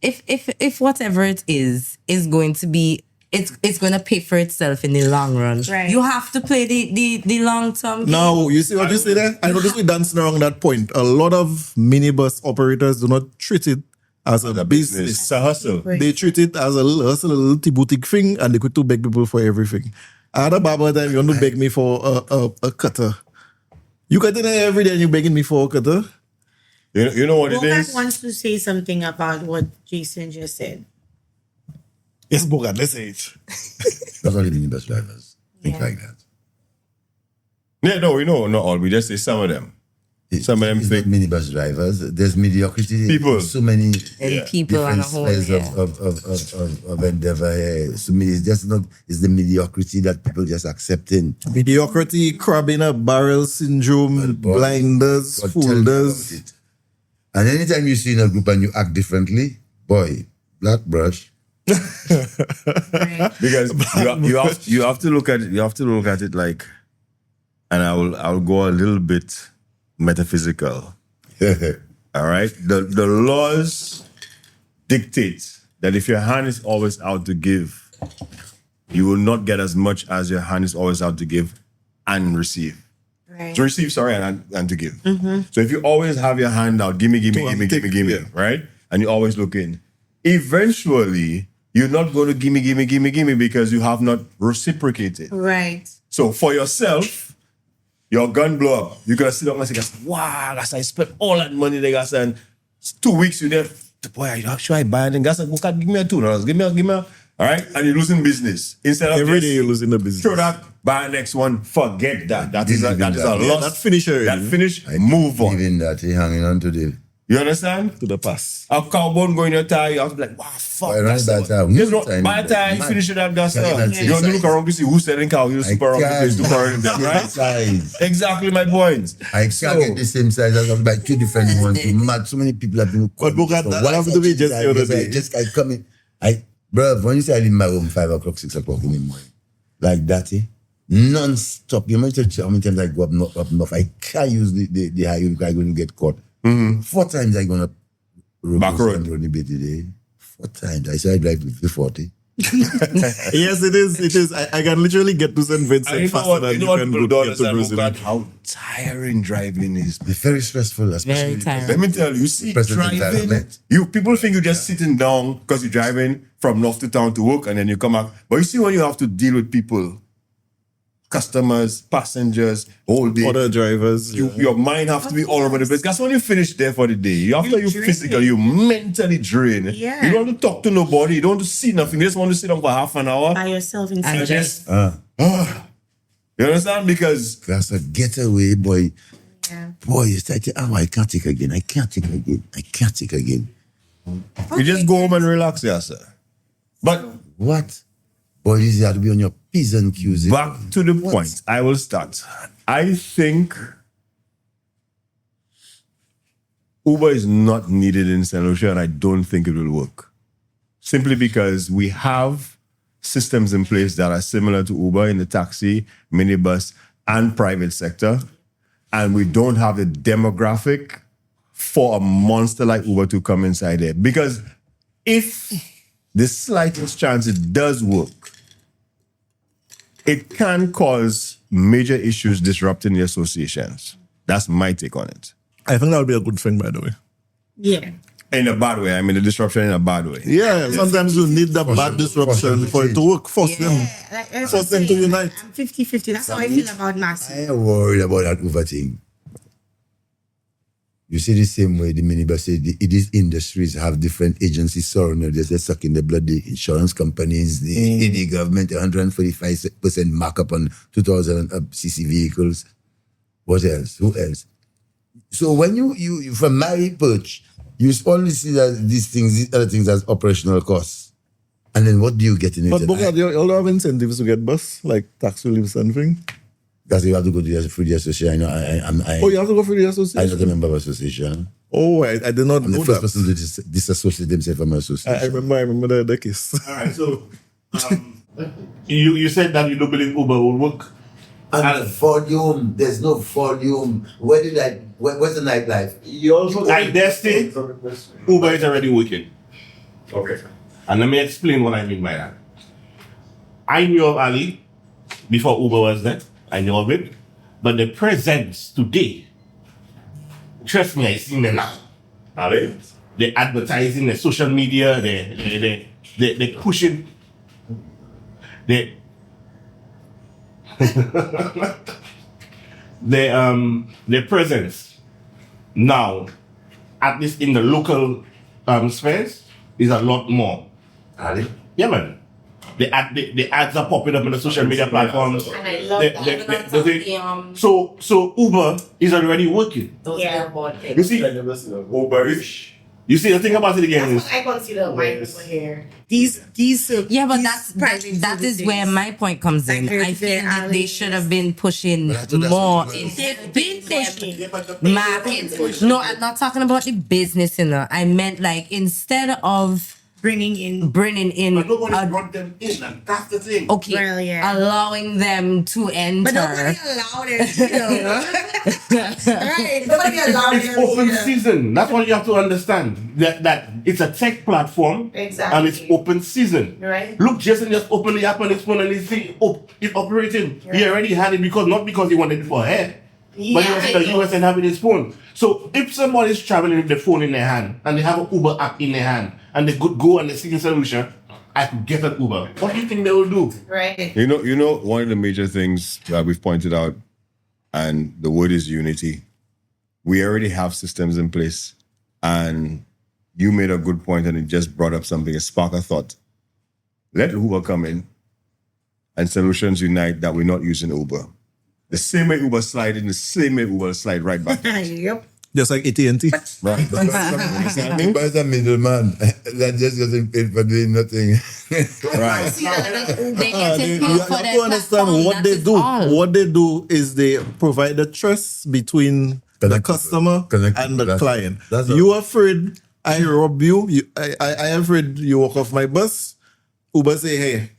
if whatever it is going to be, it's going to pay for itself in the long run. Right. You have to play the long term game. Now, you see what you say there? I noticed we dancing around that point. A lot of minibus operators do not treat it as a business. It's a hustle. They treat it as a little boutique thing, and they could to beg people for everything. I had a barber time, you want to beg me for a cutter. You cut in there every day and you're begging me for a cutter? You know what it Bogart is? wants to say something about what Jason just said. Yes, Bogart, let's say it. That's only minibus drivers. Think like that. Yeah, no, we know, not all. We just say some of them. Some of them It's think not minibus drivers. There's mediocrity. People. So many And people on different a whole. styles Yeah. of endeavor here. So it's just not, it's the mediocrity that people just accepting. Mediocrity, crab in a barrel syndrome, blinders, God, tell me about folders. it. And anytime you see in a group and you act differently, boy, black brush. because you have to look at it. You have to look at it like, and I'll go a little bit metaphysical. All right, the laws dictate that if your hand is always out to give, you will not get as much as your hand is always out to give and receive. Right. To receive, sorry, and to give. So if you always have your hand out, gimme, right? And you always look in, eventually you're not going to gimme because you have not reciprocated. Right. So for yourself, your gun blow up. You're gonna sit up and say, wow, I spent all that money they got, and 2 weeks you there. Boy, should I buy anything? Gas, give me a $2. Give me a, all right? And you're losing business. Instead of Every day you're losing the business. throw that, buy the next one, forget that. That is a loss. That finish already. That finish, move on. Even that, he hanging on to the... You understand? To the past. A cowbone going your tire, you have to be like, wow, fuck. By the time- By the time you finish with that gas, Yeah, that's you want to it. look around to see who's selling cow. You super around the place to current them, right? Size. Exactly my point. I can't get the same size as I buy two different ones. Mad, so many people have been. But Bogart, So that what happened to me just the other day. I come in. Bro, when you say I leave my room 5 o'clock, 6 o'clock in the morning, like that, non-stop. You might tell how many times I go up north. I can't use the highway because I'm going to get caught. 4 times I gone up Back road. today. 4 times. I say I drive with 40. Yes, it is. I can literally get to St. Vincent faster than you can people go don't to understand Brazil. about how tiring driving is. It's very stressful, especially. Very tiring. Let me tell you, see, President driving, environment. people think you're just sitting down because you're driving from north to town to work and then you come back. But you see, when you have to deal with people, customers, passengers, all day, Other drivers. your mind have to be all over the place. That's when you finish there for the day. After you physically, you mentally drained. Yeah. You don't want to talk to nobody. You don't want to see nothing. You just want to sit down for half an hour. By yourself in And silence. just You understand? Because That's a getaway, boy. Yeah. Boy, you start to, I can't take again. I can't take again. you just go home and relax yourself. But What? Boy, you have to be on your P's and Q's. back to the point, I will start. I think Uber is not needed in Saint Lucia, and I don't think it will work. Simply because we have systems in place that are similar to Uber in the taxi, minibus, and private sector, and we don't have the demographic for a monster like Uber to come inside there. Because if the slightest chance it does work, it can cause major issues disrupting the associations. That's my take on it. I think that would be a good thing, by the way. Yeah. In a bad way. I mean, the disruption in a bad way. Yeah, sometimes you need that bad disruption for it to work. Force them to unite. I'm 50-50. That's how I feel about Massey. I am worried about that Uber thing. You see the same way the minibus say these industries have different agencies surrounded. They're sucking the blood, the insurance companies, the government, 145% markup on 2,000 cc vehicles. What else? Who else? So when you from my perch, you only see that these other things as operational costs. And then what do you get in it? But Bogart, you all have incentives to get bus, like tax relief something. Because you have to go to the association. Oh, you have to go through the I'm association? not a member of association. Oh, I did not I'm the know first that. person to disassociate themselves from association. I remember the case. All right, so you said that you don't believe Uber will work. And volume, there's no volume. Where's the nightlife? You also I dare say Uber is already working. Okay. And let me explain what I mean by that. I knew of Ali before Uber was there. I know of it. But the presence today, trust me, I seen them now. Ali? They're advertising, the social media, they're pushing. They their presence now, at least in the local space, is a lot more. Ali? Yeah, man. The ads are popping up on the social media platforms. And I love that. So Uber is already working. Those billboard things. You see, Uberish. you see the thing about it again That's is what I consider my over here. These Yeah, but these private that is services. where my point comes in. Like I feel that they alleys. should have been pushing But that's more what- in They've been pushing. market. No, I'm not talking about the business, I meant like instead of bringing in. but nobody a- brought them in, and that's the thing. okay, Well, yeah. allowing them to enter. But nobody allowed it, you know. Right? Nobody allowed It's it. open season. That's what you have to understand. That it's a tech platform, Exactly. and it's open season. Right. Look, Jason just opened the app on his phone and he's saying, it's operating. He already had it not because he wanted it for hair, but he was in the US and having his phone. So if somebody's traveling with the phone in their hand and they have an Uber app in their hand and they could go and they see Saint Lucia, I could get an Uber. What do you think they will do? Right. You know, one of the major things that we've pointed out, and the word is unity. We already have systems in place, and you made a good point, and it just brought up something, a spark of thought. Let Uber come in, and solutions unite that we're not using Uber. The same way Uber slide in, the same way Uber slide right back. Yep. Just like AT&T. Right. Uber is a middleman that just getting paid for doing nothing. Right. They get You it have for to their understand platform, what that they is do. all. What they do is they provide the trust between the Connect customer people. Connect and the people. client. That's You afraid I rob you? I afraid you walk off my bus. Uber say, hey,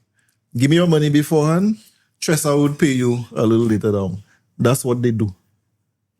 give me your money beforehand. Tressa would pay you a little later down. That's what they do.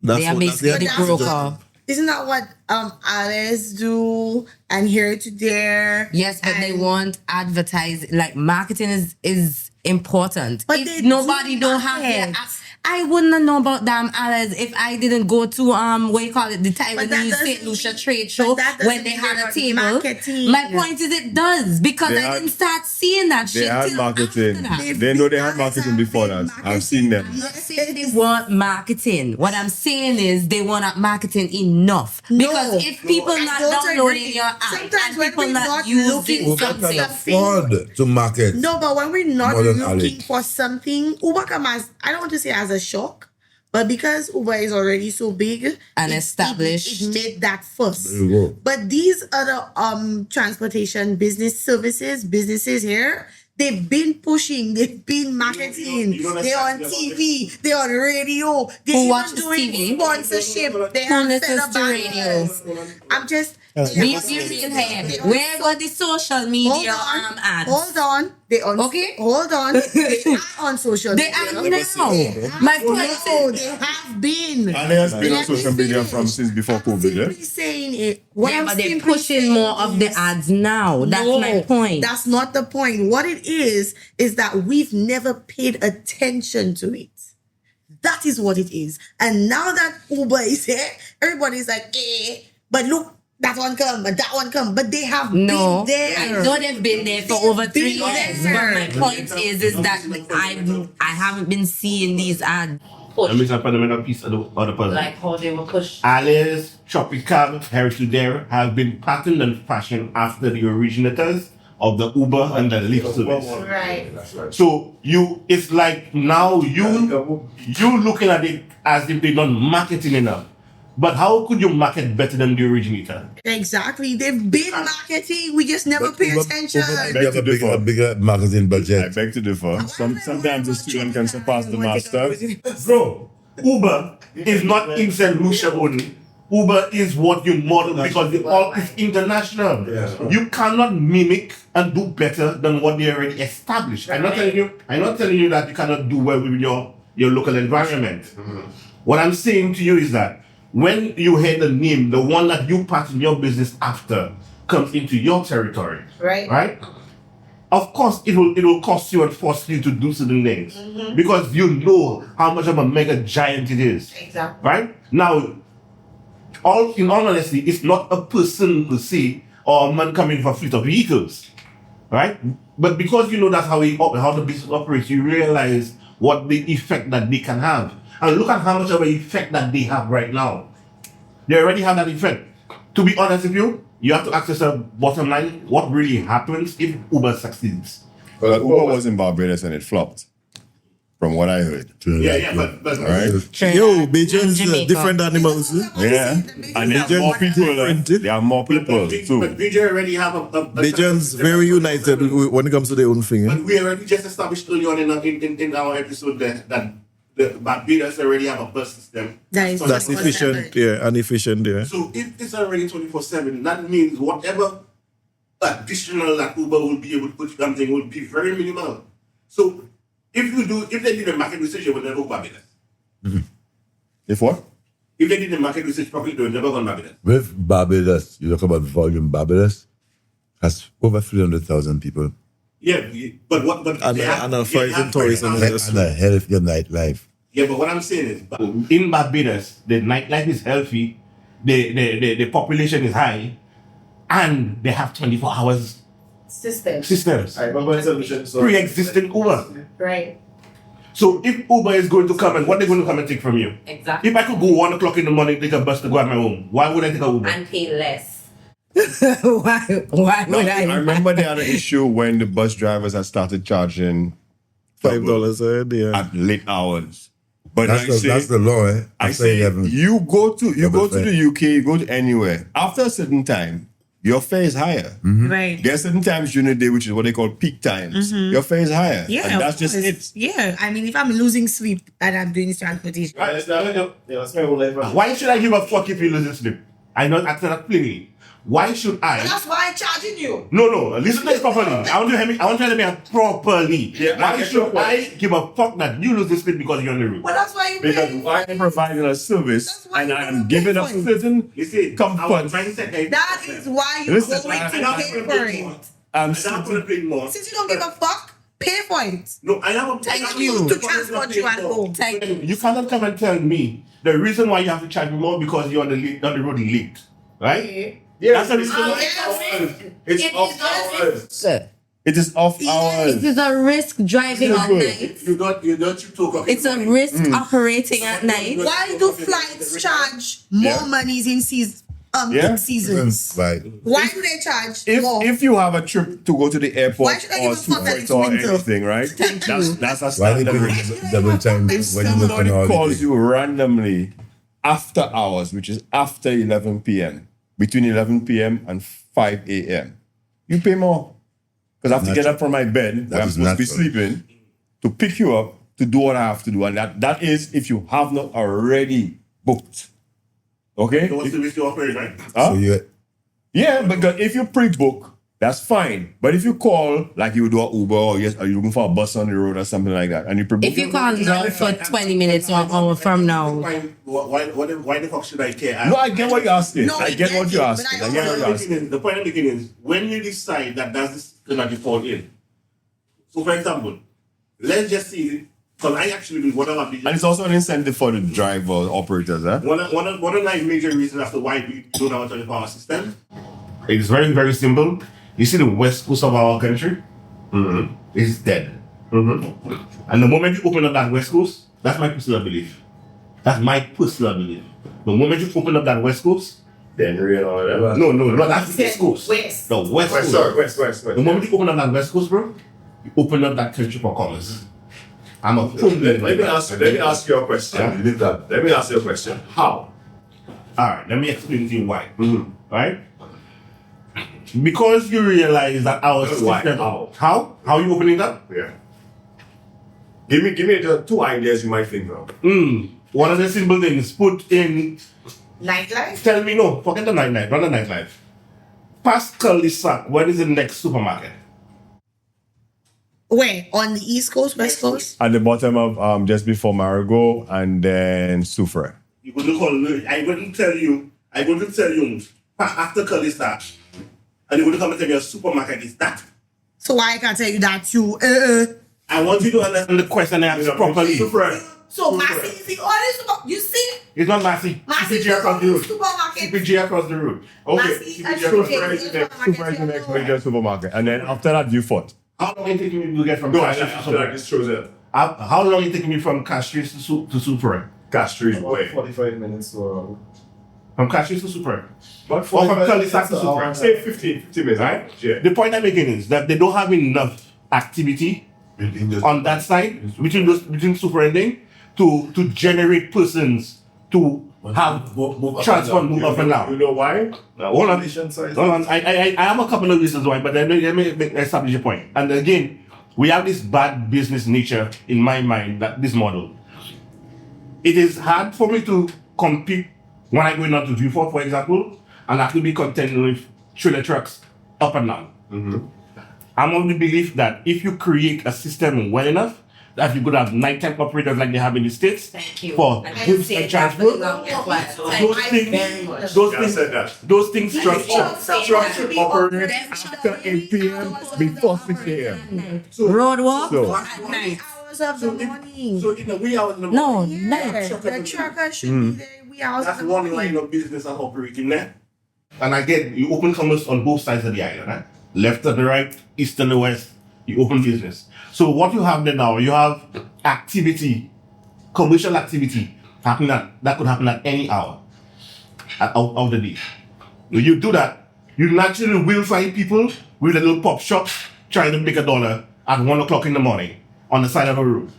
They are basically their the job. broker. Isn't that what Alice do and here to there? Yes, but they want advertising. Like marketing is important. But if they nobody do don't have market. their I wouldn't know about damn Alice if I didn't go to what you call it, the But Taiwanese that doesn't Saint Lucia mean- trade but show that doesn't when they mean had they're a not table. marketing. My point is it does because They I had- didn't start seeing that They shit had till marketing. after that. They know they had marketing before that. I've seen them. I'm not saying they want marketing. What I'm saying is they want not marketing enough. Because if people I not don't downloading agree. your app Sometimes and when people we're not not using looking Uber for can something. afford to market. No, but when we're not More than looking Alex. for something, Uber come as, I don't want to say as a shock, but because Uber is already so big And it- established. it made that fuss. There you go. But these other transportation businesses here, they've been pushing, they've been marketing, you know they're on that's- TV, they're on radio, Who they're even watches doing TV? sponsorship, they Who have listens set up to banners. I'm just Be real here. Where got the social media ads? Hold on. They on Okay. Hold on. They are on social They media. are now. My point No, is, they have been. And they has been on Let me social media finish. from since before COVID, yeah? Simply saying it. What yeah, I'm but they're simply pushing saying more of the is- ads now. That's No, my point. That's not the point. What it is that we've never paid attention to it. That is what it is. And now that Uber is here, everybody's like, but look, that one come, but that one come. But they have No, been there. I know they've been there for They've over 3 been years. there. But my point is that I haven't been seeing these ads Let me start another piece of the puzzle. like how they were pushed. Alice, Tropical, Heritage Dare have been patterned and fashioned after the originators of the Uber and the Lyft service. Right. So it's like now you looking at it as if they're not marketing enough. But how could you market better than the originator? Exactly. They've been marketing. We just never pay attention. They have a bigger magazine I budget. beg to differ. Sometimes the student can surpass the master. Bro, Uber is not in Saint Lucia only. Uber is what you model because it all is international. You cannot mimic and do better than what they already established. I'm not telling you that you cannot do well with your local environment. What I'm saying to you is that when you hear the name, the one that you pattern your business after comes into your territory, right? Of course, it will cost you and force you to do certain things because you know how much of a mega giant it is. Exactly. Right? Now, in all honesty, it's not a person per se or a man coming for a fleet of vehicles, right? But because you know that's how the business operates, you realize what the effect that they can have. And look at how much of an effect that they have right now. They already have that effect. To be honest with you, you have to access a bottom line. What really happens if Uber succeeds? Well, Uber was in Barbados and it flopped, from what I heard. But Right? Yo, Bajans different animals. Yeah, and there's more people. There are more people too. But we already have a Bajans very united when it comes to their own thing. But we already just established early on in our episode that the Barbados already have a bus system. That's efficient, and efficient, So if it's already 24/7, that means whatever additional that Uber will be able to put something will be very minimal. So if they did a market research, they would never go Barbados. If what? If they did the market research properly, they would never go Barbados. With Barbados, you talk about volume. Barbados has over 300,000 people. Yeah, but what? But And a foreign tourism And industry. a healthy nightlife. Yeah, but what I'm saying is, in Barbados, the nightlife is healthy, the population is high, and they have 24 hours systems. I remember solution. So Pre-existing Uber. Right. So if Uber is going to come and what they're going to come and take from you? Exactly. If I could go 1 o'clock in the morning, take a bus to go at my home, why would I take a Uber? And pay less. Why would I I? remember they had an issue when the bus drivers had started charging $5 a day. at late hours. But That's the law, eh? I After say 11. you go to Double the UK, you go to anywhere. After a certain time, your fare is higher. Right. There are certain times during the day, which is what they call peak times. Your fare is higher. Yeah, and that's of just course. it. Yeah, I mean, if I'm losing sleep and I'm doing this transportation, Right, that's my whole life. why should I give a fuck if you lose sleep? I know I that plainly. Why should I? that's why I'm charging you. No. Listen to this properly. I want you to hear me properly. Yeah, Why I get should your point. I give a fuck that you lose this sleep because you're on the route? Well, that's why you Because pay. I am providing a service That's why and you I wanna am pay giving a for it. certain You see, comfort. our mindset. That is why you're Listen, going to pay for it. I'm I'm not going to play more. Since you don't give a fuck, pay for it. No, I have a Thank you to transport you at home. Thank you. You cannot come and tell me the reason why you have to charge me more because you're on the road late, right? Yeah, That's the reason why. It's It off is not- hours. It is off hours. It is a risk driving at night. You don't talk. It's a risk operating at night. Why do flights charge more monies in Yeah. seasons? Right. Why do they charge more? If you have a trip to go to the Why airport should I or give a fuck that it's or winter? anything, right? That's a Why they standard pay rate. double time If when you look somebody on calls holiday? you randomly after hours, which is after 11 p.m., between 11 p.m. and 5 a.m., you pay more. Because I have to get up from my bed, where I'm is supposed to be natural. sleeping, to pick you up, to do what I have to do. And that is if you have not already booked. Okay? So what's the risk you're offering, right? Huh? So you Yeah, because if you pre-book, that's fine. But if you call, like you do an Uber or yes, are you looking for a bus on the road or something like that, and you pre-book, If you call now for 20 minutes or an hour from now, Why the fuck should I care? no, I get what you're asking. No, I get what you're asking. but I get what you're asking. The point I'm making is when you decide that does this gonna fall in. So for example, let's just see, because I actually do whatever. And it's also an incentive for the driver operators, huh? One of the major reasons as to why we don't have a 24-hour system. It's very, very simple. You see the west coast of our country is dead. And the moment you open up that west coast, that's my personal belief. That's my personal belief. The moment you open up that west coast, Then real or whatever. no, that's the east coast. West. The west West, coast. sorry, west. The moment you open up that west coast, bro, you open up that country for commerce. Let Let me ask you a question. Yeah. You did that. Let me ask you a question. How? All right, let me explain to you why. Right? Because you realize that our system. How? How are you opening it up? Yeah. Give me just 2 ideas you might think of. One of the simple things, put in. Nightlife? Tell me no. Forget the nightlife. Not the nightlife. Past cul-de-sac. Where is the next supermarket? Where? On the East Coast, West Coast? At the bottom of just before Marigot and then Soufre. You couldn't call me. I wouldn't tell you. After cul-de-sac. And you wouldn't come and tell me a supermarket is that. So why I can't tell you that you I want you to understand the question I asked properly. So Massey is the only super, you see? It's not Massey. Massey is CPG across the the road. supermarket. CPG across the road. Okay, Massey and Soufre is the next major supermarket. And then after that, Beaufort. How long it taking me to get from No, Castries to after that, Soufre? this shows it. How long it taking me from Castries to Soufre? Castries way. 45 minutes or From Castries to Soufre? But Or from 45 cul-de-sac to minutes, Soufre? say 15 minutes, Right? Yeah. The point I'm making is that they don't have enough activity on that side between Soufre and Ding to generate persons to have transport move up and down. You know why? Hold on. I have a couple of reasons why, but let me establish a point. And again, we have this bad business nature in my mind, that this model. It is hard for me to compete when I go out to Beaufort, for example, and I have to be contending with trailer trucks up and down. I'm of the belief that if you create a system well enough, that you could have nighttime operators like they have in the States for goods and transport. Those things Structure operate after 8 p.m. before 6 a.m. Roadwalk At night. Hours of the morning. So in the wee hours in the No, morning, night. The trucker should be there. We hours that's of the one morning. line of business I'm operating there. And again, you open commerce on both sides of the island, right? Left and the right, east and the west, you open business. So what you have there now, you have activity, commercial activity happening that could happen at any hour of the day. When you do that, you naturally will find people with a little pop shops trying to make $1 at 1 o'clock in the morning on the side of a road.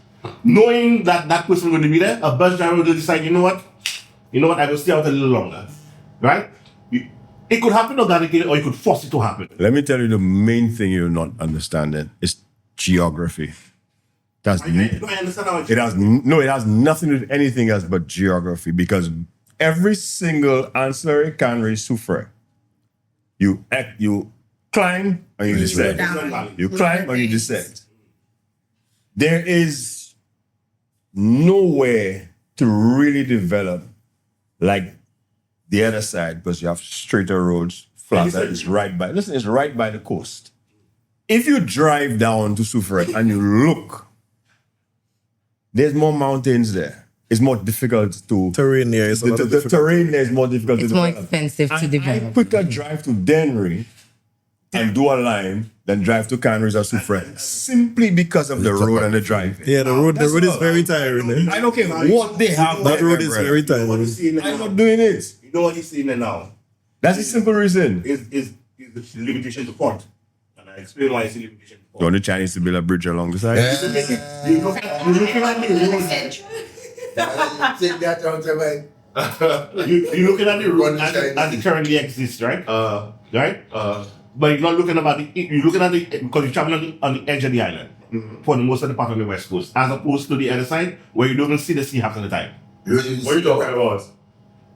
Knowing that that person is going to be there, a bus driver will decide, you know what, I will stay out a little longer, right? It could happen organically or you could force it to happen. Let me tell you the main thing you're not understanding is geography. I understand how It has nothing to do with anything else but geography, because every single ancillary cannery Soufre, you climb and you descend. You climb and you descend. There is nowhere to really develop like the other side, because you have straighter roads, flatter. It's right by the coast. If you drive down to Soufre and you look, there's more mountains there. It's more difficult to Terrain there is the terrain there is more difficult It's to more develop. expensive to I develop. quicker drive to Dennery and do a line than drive to Canneries or Soufre, simply because of the road and the driving. Yeah, the road is very tiring. I don't care what they have. That there, road is brother. very tiring. I'm not doing it. You know what he's saying there now? That's a simple reason. Is the limitation to port. And I explain why it's a limitation to You port. want the Chinese to build a bridge along the side? You look at the road. Take that out of my. You're looking at the road as it currently exists, right? Right? But you're not looking about you're looking at because you're traveling on the edge of the island for the most of the part of the west coast, as opposed to the other side where you don't even see the sea half of the time. What are you talking about?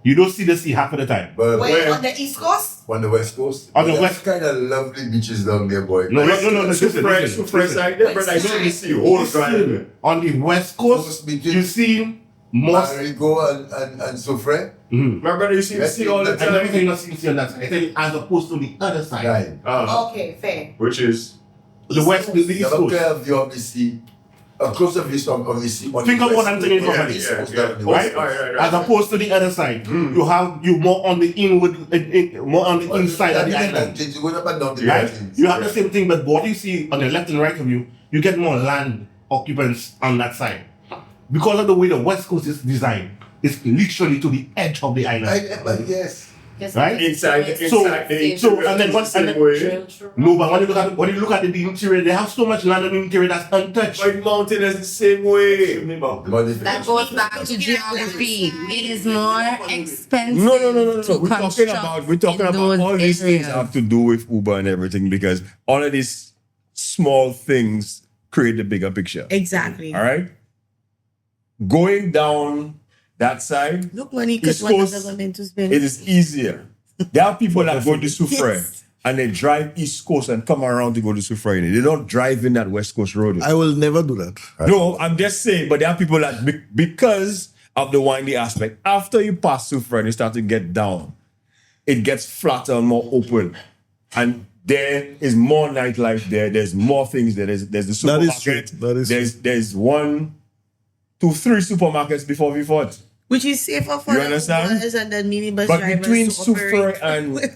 You don't see the sea half of the time. But Where? On the East Coast? on the west coast, On the there's west- kind of lovely beaches down there, boy. No. Listen. Soufre side there, brother. I don't really see you. Whole drive. On the west coast, you see most. Marigot and Soufre. My brother, you see the sea all the And everything time. you're not seeing on that side. I tell you, as opposed to the other side, Right. Okay, fair. Which is the west, the You east have a coast. clear view of the sea, a closer view of the sea. Think of what I'm saying properly. Right? As opposed to the other side, you more on the inward, more on the inside of the island. You go up and down the Right? mountains. You have the same thing, but what you see on the left and right of you, you get more land occupants on that side. Because of the way the west coast is designed, it's literally to the edge of the island. But yes. right? Inside the And then no, but when you look at the interior, they have so much land on the interior that's untouched. But mountain is the same way. That goes back to geography. It is more expensive. No. to We're talking in about those all these things areas. have to do with Uber and everything because all of these small things create the bigger picture. Exactly. All right? Going down that side, Look, money East because what the Coast, government to spend. it is easier. There are people that go to Soufrière and they drive East Coast and come around to go to Soufrière. They don't drive in that West Coast road. I will never do that. No, I'm just saying, but there are people that because of the windy aspect, after you pass Soufrière and you start to get down, it gets flatter and more open. And there is more nightlife there. There's more things there. There's the supermarket. That is true. There's 1, 2, 3 supermarkets before we fought. Which is safer for You the understand? Ubers and the minibus But drivers between to operate. Soufrière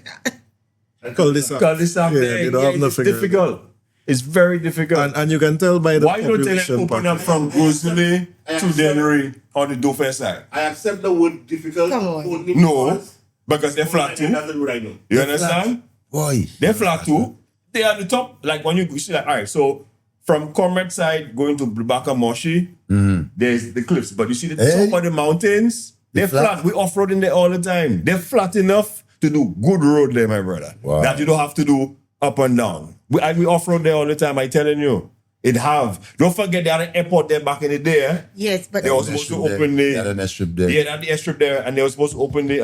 and Cul-de-sac. Cul-de-sac, They don't have it's nothing. difficult. It's very difficult. And you can tell by the Why you don't tell them population open up pattern. from Rosalie to Dennery on the Dauphin side? I accept the word difficult. Come on. only No, because because they're flat too. That's the word I know. You understand? Boy. They're flat too. They are the top. Like when you see that, all right, so from Comrade side going to Blubaka Moshi, there's the cliffs. But you see the top of the mountains, they're flat. We off-roading there all the time. They're flat enough to do good road there, my brother. Wow. That you don't have to do up and down. We off-road there all the time, I telling you. It have. Don't forget they had an airport there back in the day. Yes, but They were supposed to open They had an the airstrip there. yeah, they had the airstrip there, and they were supposed to open the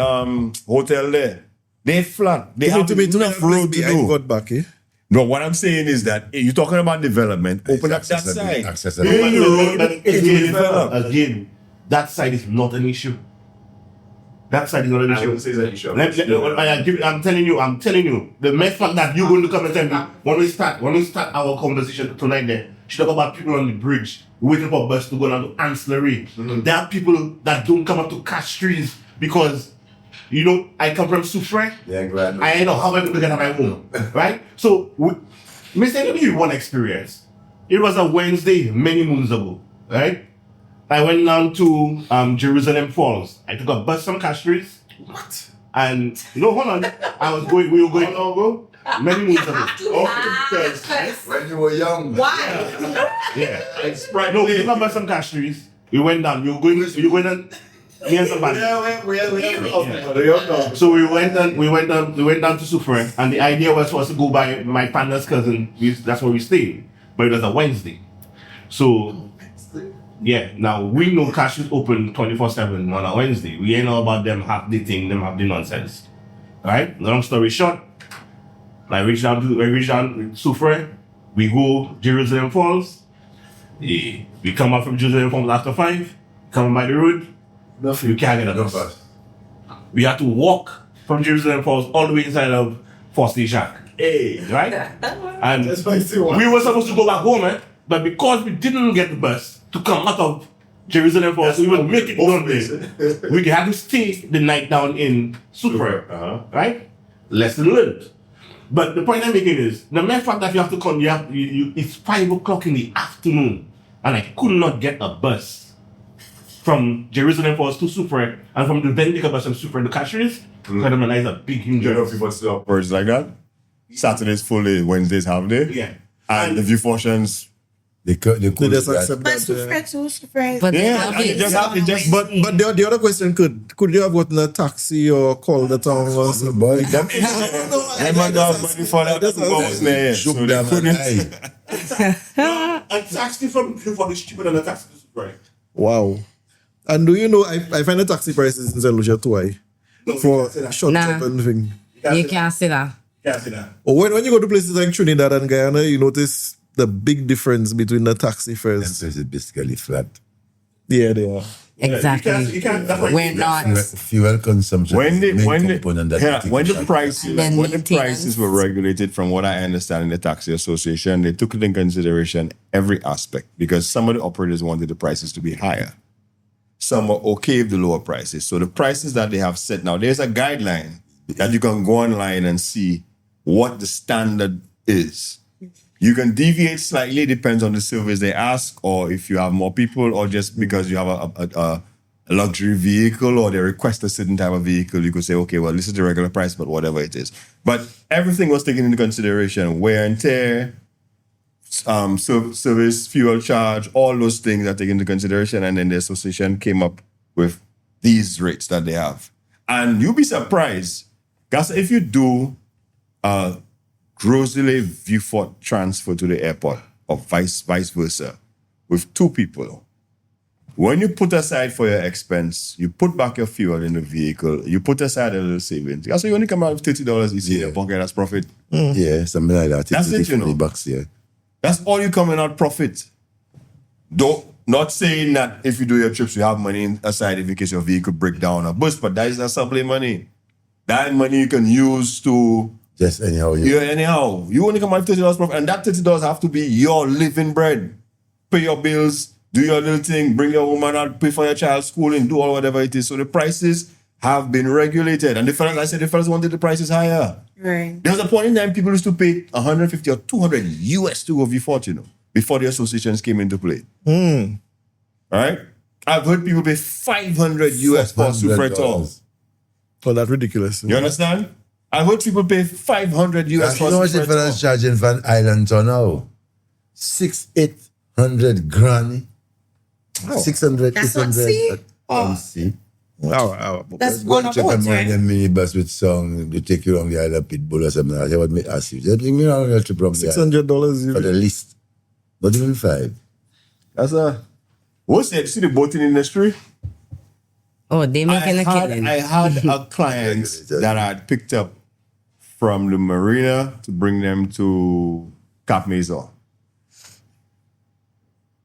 hotel there. They're flat. They have enough road to I do. got back, eh? No, what I'm saying is that you're talking about development. Open up that side. Accessible. Build the road, But it will develop. again, that side is not an issue. That side is not an issue. I'm telling you, the mere fact that you're going to come and tell me when we start our conversation tonight there, she talk about people on the bridge waiting for bus to go down to ancillary. There are people that don't come up to cash streets because I come from Soufrière. Yeah, glad. I know how I'm going to get at my home, right? So, me say, let me give you one experience. It was a Wednesday many moons ago, right? I went down to Jerusalem Falls. I took a bus from Castries. What? And hold on. We were going over many moons ago. When you were young. why? Yeah. No, we took a bus from Castries. We went down. You were going down. Me and somebody. So we went down to Soufrière, and the idea was for us to go by my partner's cousin. That's where we stayed, but it was a Wednesday. So yeah, now we know cash is open 24/7 on a Wednesday. We ain't know about them half the thing, them half the nonsense. Right? Long story short, I reached down to Soufrière. We go Jerusalem Falls. We come out from Jerusalem Falls after 5. Come by the road. You can't get a bus. We had to walk from Jerusalem Falls all the way inside of Forsley Shack. Hey, right? And we were supposed to go back home, but because we didn't get the bus to come out of Jerusalem Falls, we would make it one day. We had to stay the night down in Soufrière, right? Lesson learned. But the point I'm making is, the mere fact that you have to come, it's 5 o'clock in the afternoon, and I could not get a bus from Jerusalem Falls to Soufrière, and from the Vendica bus from Soufrière to Castries, is a big hindrance. People still words like that. Saturday's full day, Wednesdays half day. Yeah. And the view portions. They They just accept But that. Soufrière. But Yeah, and it just But the other question could you have gotten a taxi or called the town or something? Boy, them man don't have money for that. That's what there. So shook they them couldn't. A taxi from Clifford is cheaper than a taxi to Soufrière. Wow. And do you know, I find the taxi prices in Saint Lucia too high for short Nah. trip and thing. You can't say that. Can't see that. Or when you go to places like Trinidad and Guyana, you notice the big difference between the taxi fares. This is basically flat. Yeah, they are. Exactly. You can't, that's what We're not. Fuel consumption When is the main the component that when you the take prices And then when the maintenance. prices were regulated, from what I understand in the taxi association, they took it in consideration every aspect because some of the operators wanted the prices to be higher. Some were okay with the lower prices. So the prices that they have set now, there's a guideline that you can go online and see what the standard is. You can deviate slightly, depends on the service they ask, or if you have more people, or just because you have luxury vehicle or they request a certain type of vehicle, you could say, okay, well, this is the regular price, but whatever it is. But everything was taken into consideration, wear and tear, service, fuel charge, all those things are taken into consideration. And then the association came up with these rates that they have. And you'll be surprised, because if you do a Grosley Viewfort transfer to the airport or vice versa with two people, when you put aside for your expense, you put back your fuel in the vehicle, you put aside a little savings. So you only come out with $30 easy in your pocket as profit. Yeah, something like that. That's it, you know. $40, yeah. That's all you coming out profit. Not saying that if you do your trips, you have money aside in case your vehicle break down or bust, but that is not supply money. That money you can use to... Just anyhow. Anyhow. You only come out with $30 profit, and that $30 have to be your living bread. Pay your bills, do your little thing, bring your woman out, pay for your child's schooling, do all whatever it is. So the prices have been regulated. And the fellas wanted the prices higher. Right. There was a point in time people used to pay 150 or 200 US to go V40, you know, before the associations came into play. All right? I've heard people pay 500 US for a Supretol. Oh, that's ridiculous. You understand? I've heard people pay 500 US for a You know what the Supretol. fellas charging for an island tour now? 600-800 grand. 600, That's what 800. see? Oh. See? Wow. That's Go on and a check boat, them on right? the minibus with song. They take you on the island Pitbull or something. I would ask you. Just bring me on your trip from the island $600. for the least. Not even 5. That's a... What's that? You see the boating industry? Oh, they making a killing. I had a client that I had picked up from the marina to bring them to Cap Maison.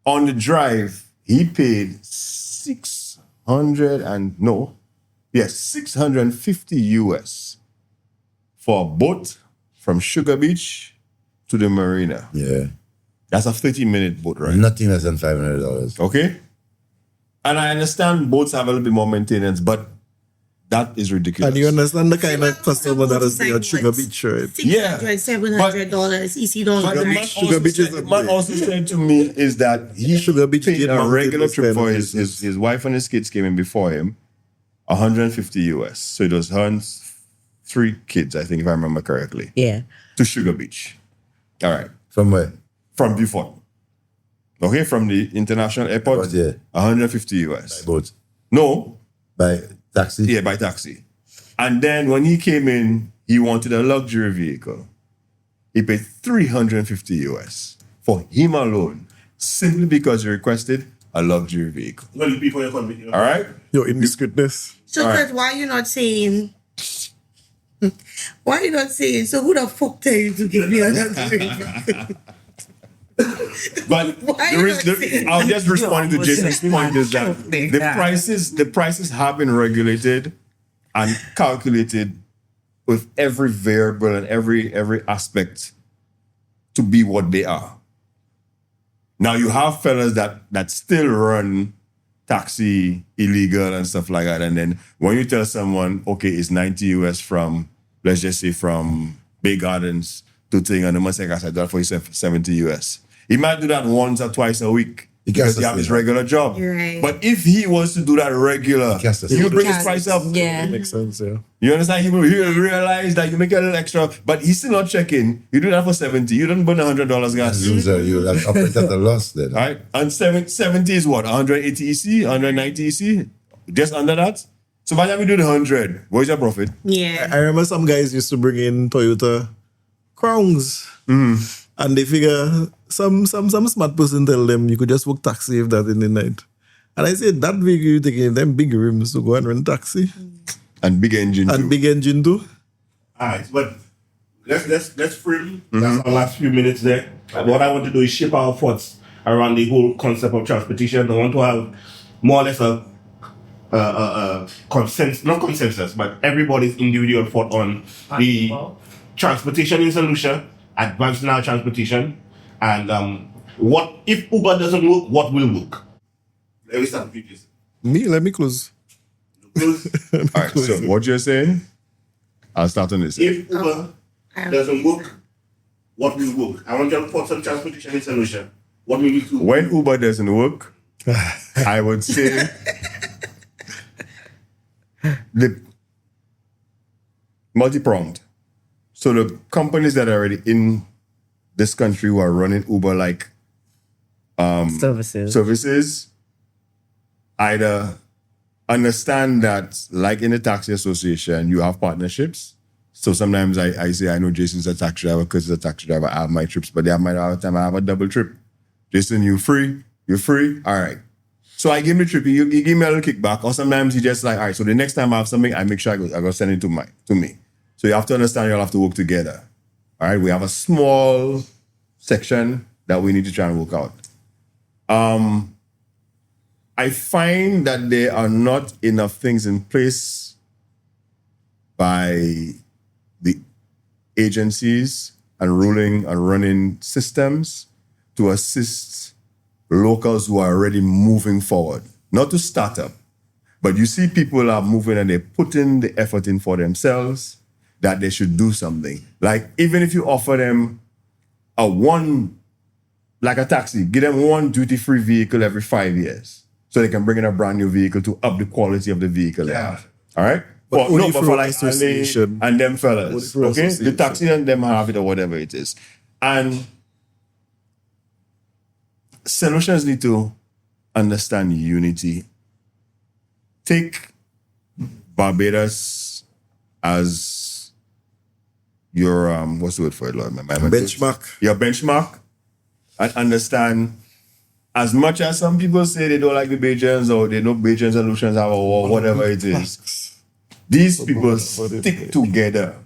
On the drive, he paid 650 US for a boat from Sugar Beach to the marina. Yeah. That's a 30-minute boat ride. Nothing less than $500. Okay? And I understand boats have a little bit more maintenance, but that is ridiculous. And you understand the kind of customer that is there at Sugar Beach, right? Yeah. $700, EC dollars. But the man Sugar Beach is a man also said to me is that he Sugar Beach paid did a not regular take those trip for kind of his wife and his kids came in before him, 150 US. So it was her and 3 kids, I think, if I remember correctly, Yeah. to Sugar Beach. All right. From where? From Beaufort. Okay, from the international airport, But yeah. 150 US. Boat. No, By taxi? yeah, by taxi. And then when he came in, he wanted a luxury vehicle. He paid 350 US for him alone, simply because he requested a luxury vehicle. Well, before you come, All right? Your indiscreetness. So, Kurt, why are you not saying... Why are you not saying, so who the fuck tell you to give me a luxury? But Why there you is, not saying- I'll just respond to Yo, Jason's point is that the prices have been regulated and calculated with every variable and every aspect to be what they are. Now you have fellas that still run taxi illegal and stuff like that, and then when you tell someone, okay, it's 90 US from, let's just say from Bay Gardens to thing, and the man say, I said that for you 70 US. He might do that once or twice a week because he have his regular job. Right. But if he was to do that regular, He has to he would bring his Can't- price up. Yeah. Makes sense, yeah. You understand? He will realize that you make a little extra, but he's still not checking. You do that for 70. You don't burn $100 gas. Loser, you will operate at a loss then. All right? And 70 is what? 180 EC? 190 EC? Just under that? So by the time you do the 100, what's your profit? Yeah. I remember some guys used to bring in Toyota Crowns. And they figure some smart person tell them you could just book taxi if that in the night. And I said that vehicle you taking them big rims to go and rent taxi. And big engine too. And big engine too. All right, but let's free. That's our last few minutes there. What I want to do is shape our thoughts around the whole concept of transportation. I want to have more or less a consensus, not consensus, but everybody's individual thought on the transportation in Saint Lucia, advanced now transportation, and what if Uber doesn't work, what will work? Let me start with this. Let me close. All right, so what you're saying, I'll start on this. If Uber doesn't work, what will work? I want your thoughts on transportation in Saint Lucia. What will you do? When Uber doesn't work, I would say the multi-pronged. So the companies that are already in this country who are running Uber-like services either understand that, like in the taxi association, you have partnerships. So sometimes I say, I know Jason's a taxi driver because he's a taxi driver. I have my trips, but there might have a time I have a double trip. Jason, you free? You're free? All right. So I give him the trip. He give me a little kickback. Or sometimes he just like, all right, so the next time I have something, I make sure I go send it to me. So you have to understand you all have to work together. All right. We have a small section that we need to try and work out. I find that there are not enough things in place by the agencies and ruling and running systems to assist locals who are already moving forward. Not to start up, but you see people are moving and they're putting the effort in for themselves that they should do something. Like even if you offer them like a taxi, give them one duty-free vehicle every 5 years so they can bring in a brand new vehicle to up the quality of the vehicle. Yeah. All right? But for like Ali and them fellas, okay? The taxi and them have it or whatever it is. And solutions need to understand unity. Take Barbados as your, what's the word for it, Lord? Benchmark. Your benchmark. And understand, as much as some people say they don't like the Bajans or they know Bajan solutions or whatever it is, these people stick together.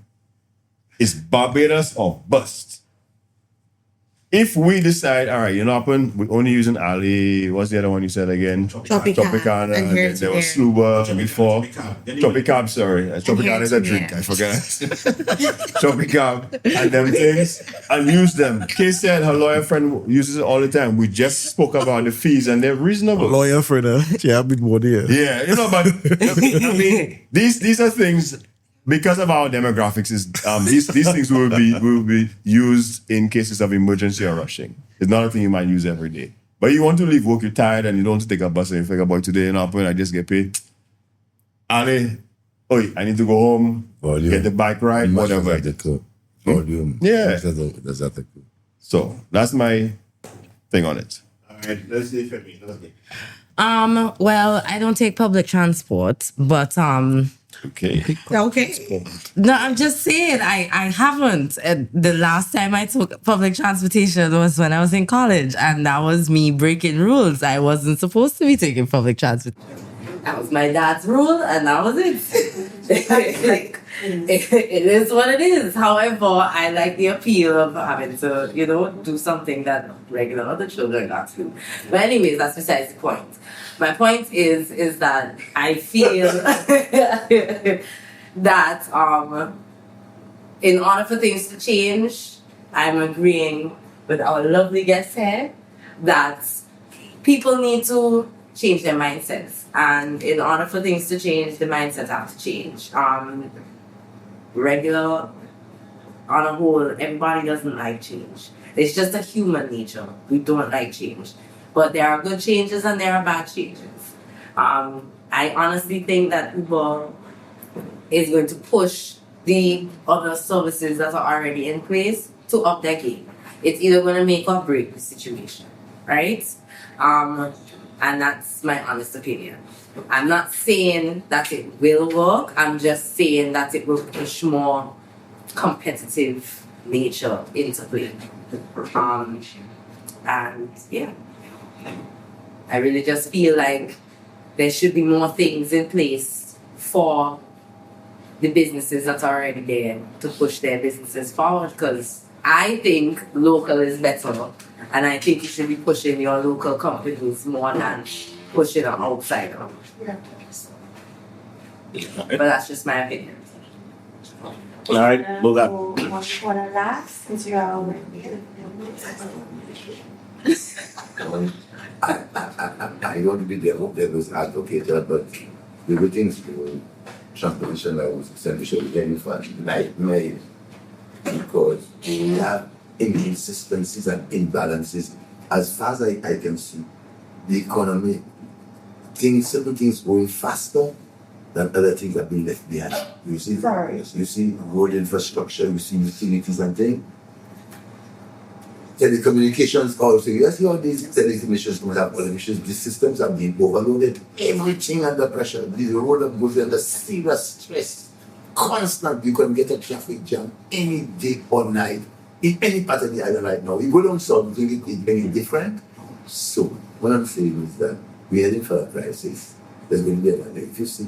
It's Barbados or bust. If we decide, all right, you know, we're only using Ali, what's the other one you said again? Tropicana, and there was Sluba before. Tropicab, sorry. Tropicana is a drink, I forgot. Tropicab and them things, and use them. Kay said her lawyer friend uses it all the time. We just spoke about the fees and they're reasonable. Lawyer friend, yeah, bit more there. Yeah, you know, but I mean, these are things. Because of our demographics, these things will be used in cases of emergency or rushing. It's not a thing you might use every day. But you want to leave work, you're tired, and you don't want to take a bus and you figure, boy, today, you know, I just get paid. Ali, I need to go home, get the bike ride, whatever. Volume. Yeah. That's that. So that's my thing on it. All right, let's see if it means. Well, I don't take public transport, but Okay. No, I'm just saying I haven't. The last time I took public transportation was when I was in college, and that was me breaking rules. I wasn't supposed to be taking public transport. That was my dad's rule, and that was it. It is what it is. However, I like the appeal of having to, do something that regular other children got to. But anyways, that's besides the point. My point is that I feel that in order for things to change, I'm agreeing with our lovely guest here that people need to change their mindsets. And in order for things to change, the mindsets have to change. Regular, on a whole, everybody doesn't like change. It's just a human nature. We don't like change. But there are good changes and there are bad changes. I honestly think that Uber is going to push the other services that are already in place to up their game. It's either going to make or break the situation, right? And that's my honest opinion. I'm not saying that it will work. I'm just saying that it will push more competitive nature into play. And yeah, I really just feel like there should be more things in place for the businesses that are already there to push their businesses forward, because I think local is better, and I think you should be pushing your local companies more than pushing an outsider. But that's just my opinion. All right, Bogart. Want to laugh since you're all I don't be the devil's advocate, but the good things to transportation that was Saint Lucia with any nightmare, because we have inconsistencies and imbalances. As far as I can see, the economy, certain things going faster that other things have been left behind. You see, you see road infrastructure, you see utilities and things. Telecommunications also, you see all these telecommunications have all the issues. These systems have been overloaded. Everything under pressure. The road goes under serious stress. Constant. You can get a traffic jam any day or night in any part of the island right now. You go down south, you think it's very different. So, what I'm saying is that we're heading for a crisis. There's going to be another. If you see,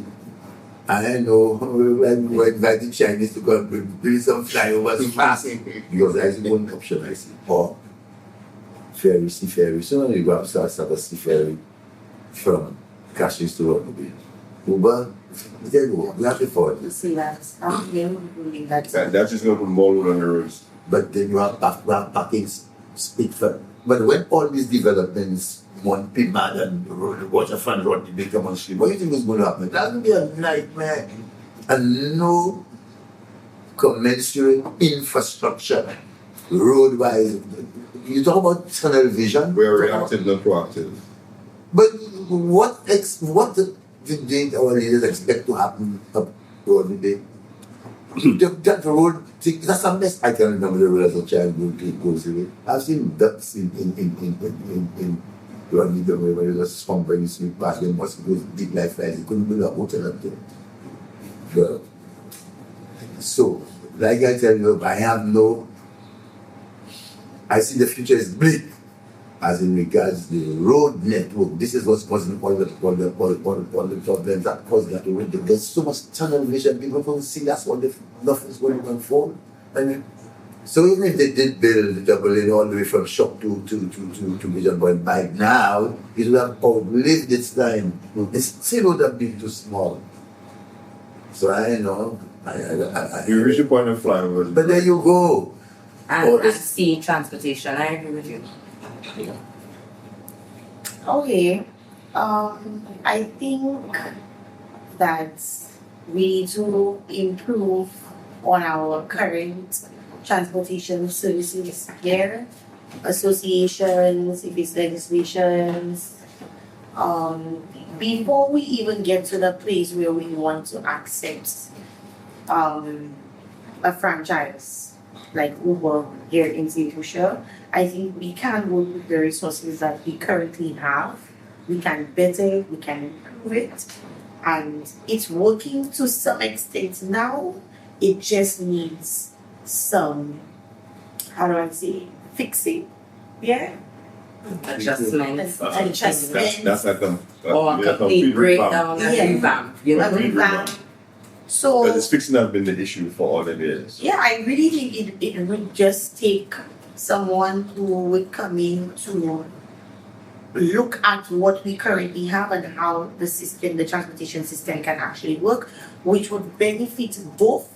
I know we're inviting Chinese to come and build some flyovers fast because that's the one option I see. Or ferry, sea ferry. So you go start a sea ferry from Cashews to Rugby. Uber, there you go. We have to afford You see that? That's just going to put more load on the roads. But then you have parking speed for. But when all these developments, one big man and the waterfront road, they become on street, what do you think is going to happen? That's going to be a nightmare. And no commensurate infrastructure, road-wise. You talk about tunnel vision. We're reactive, not proactive. But what did our leaders expect to happen up road today? That road, that's the best I can remember the road as a child goes away. I've seen ducks in Rodney, where there was a swamp and you see past them, must go big life flights. You couldn't build a hotel up there. But, so, like I tell you, I see the future is bleak as in regards the road network. This is what's causing all the problems that cause that road. There's so much tunnel vision, people don't see that's what nothing's going to unfold. So even if they did build the double lane all the way from shop to vision point by now, it would have outlived its time. It still would have been too small. So I know. You reach the point of flying. But there you go. And sea transportation, I agree with you. Okay. I think that we need to improve on our current transportation services here, associations, if it's legislations, before we even get to the place where we want to accept a franchise like Uber here in Saint Lucia. I think we can work with the resources that we currently have. We can better, we can improve it, and it's working to some extent now. It just needs some, how do I say, fixing, yeah? Adjustments. That's like or a complete breakdown and revamp. A revamp. So, because it's fixing has been the issue for all the years. yeah, I really think it would just take someone who would come in to look at what we currently have and how the system, the transportation system can actually work, which would benefit both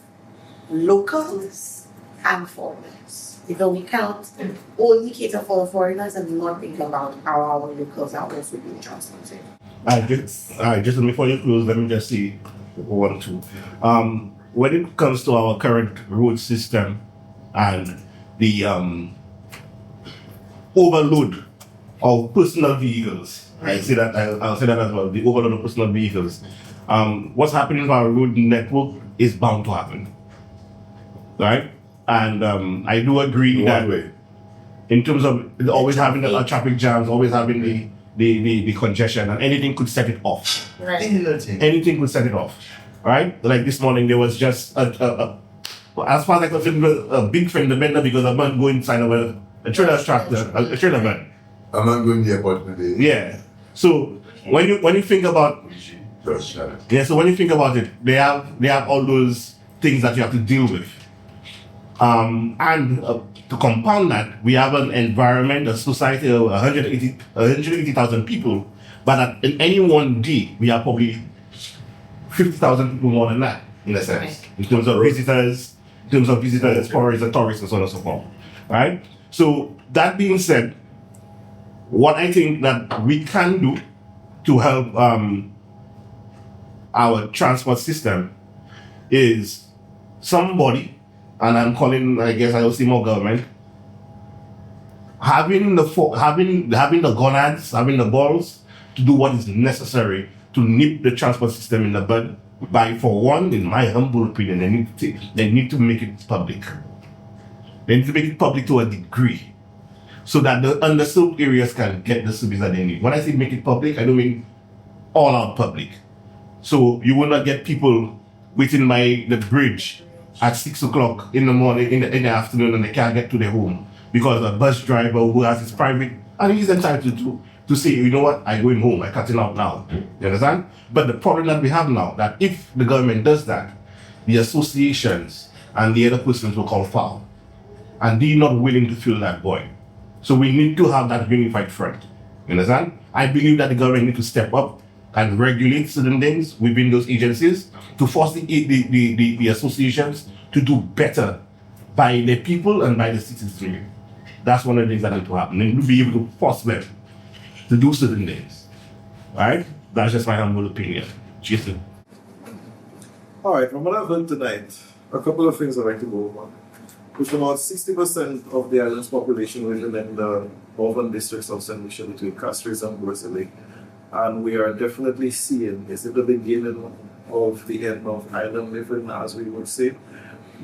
locals and foreigners. Because we cannot only cater for the foreigners and not think about how our locals are also being transported. Just before you close, let me just see one, two. When it comes to our current road system and the overload of personal vehicles, I'll say that as well, the overload of personal vehicles. What's happening to our road network is bound to happen, right? And I do agree that in terms of always having a traffic jams, always having the congestion, and anything could set it off. Right. Anything could set it off, right? Like this morning, there was just as far as I consider a big fender bender because a man going inside of a trailer tractor, a trailer van. A man going to the airport today. Yeah. So when you think about so when you think about it, they have all those things that you have to deal with. And to compound that, we have an environment, a society of 180,000 people, but in any one day, we have probably 50,000 people more than that, in a sense, in terms of visitors, tourists, and so on and so forth, right? So that being said, what I think that we can do to help our transport system is somebody, and I'm calling, I guess I will see more government, having the gonads, having the balls to do what is necessary to nip the transport system in the bud for one, in my humble opinion, they need to make it public. They need to make it public to a degree, so that the underserved areas can get the service that they need. When I say make it public, I don't mean all out public. So you will not get people waiting by the bridge at 6 o'clock in the morning, in the afternoon, and they can't get to their home because a bus driver who has his private, and he's entitled to say, you know what, I'm going home, I'm cutting out now. You understand? But the problem that we have now, that if the government does that, the associations and the other persons will call foul. And they're not willing to fill that void. So we need to have that unified front. You understand? I believe that the government needs to step up and regulate certain things within those agencies to force the associations to do better by the people and by the citizens. That's one of the things that need to happen. And to be able to force them to do certain things. Right? That's just my humble opinion. Jason. All right, from what I've learned tonight, a couple of things I'd like to go over. With about 60% of the island's population living in the northern districts of Saint Lucia between Castries and Groseley. And we are definitely seeing, is it the beginning of the end of island living, as we would say?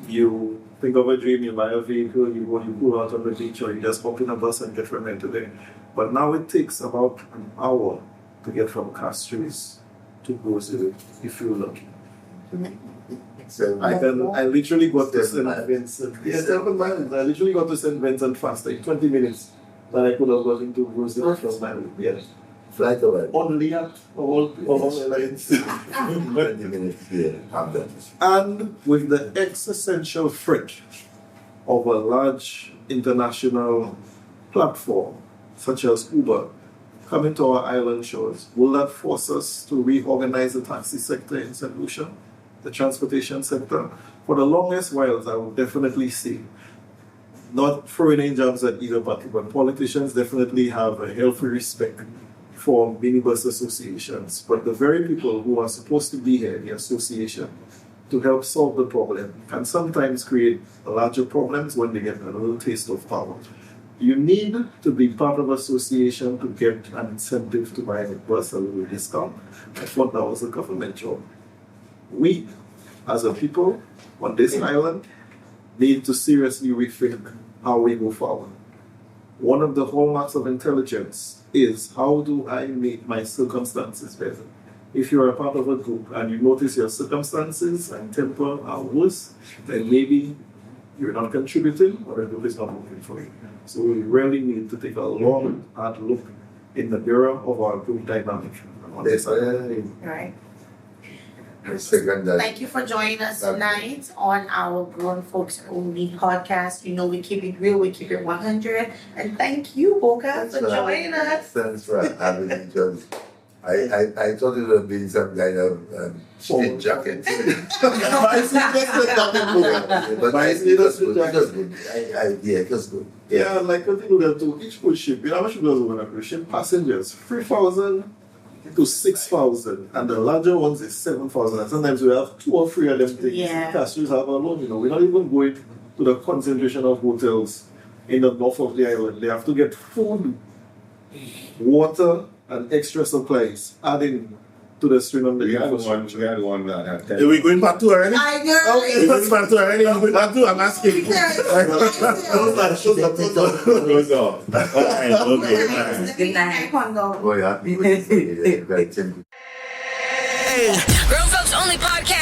You think of a dream, you buy a vehicle, you pull out on the beach, or you just hop in a bus and get from here to there. But now it takes about an hour to get from Castries to Groseley, if you're lucky. I literally got to St. Vincent. Yeah, 7 miles. I literally got to St. Vincent faster in 20 minutes than I could have gotten to Groseley from my room. Yes. Flight away. Only at all airlines. 20 minutes, yeah. And with the existential threat of a large international platform such as Uber coming to our island shores, will that force us to reorganize the taxi sector in Saint Lucia, the transportation sector? For the longest while, I would definitely say, not throwing any jobs at either party, but politicians definitely have a healthy respect for minibus associations. But the very people who are supposed to be here, the association, to help solve the problem, can sometimes create larger problems when they get a little taste of power. You need to be part of an association to get an incentive to buy a bus at a little discount. I thought that was a government job. We, as a people on this island, need to seriously rethink how we go forward. One of the hallmarks of intelligence is, how do I make my circumstances better? If you're a part of a group and you notice your circumstances and temper are worse, then maybe you're not contributing or the group is not working for you. So we really need to take a long, hard look in the mirror of our group dynamic. Right. Thank you for joining us tonight on our Grown Folks Only podcast. You know, we keep it real, we keep it 100. And thank you, Bogart, for joining us. Thanks for having me, John. I thought it would have been some kind of shit jacket. It was good. Yeah, like I think that to each cruise ship, you know how much it was on a cruise ship? Passengers, 3,000 to 6,000, and the larger ones is 7,000. And sometimes we have 2 or 3 of them things. Yeah. Castries have alone, you know. We're not even going to the concentration of hotels in the north of the island. They have to get food, water, and extra supplies adding to the string of the We had one that had 10. Are we going part 2 already? I know. We're going part 2 already? I'm going part 2, I'm asking. Goes off. All right, okay. Good night. Oh, yeah. Hey, Grown Folks Only podcast.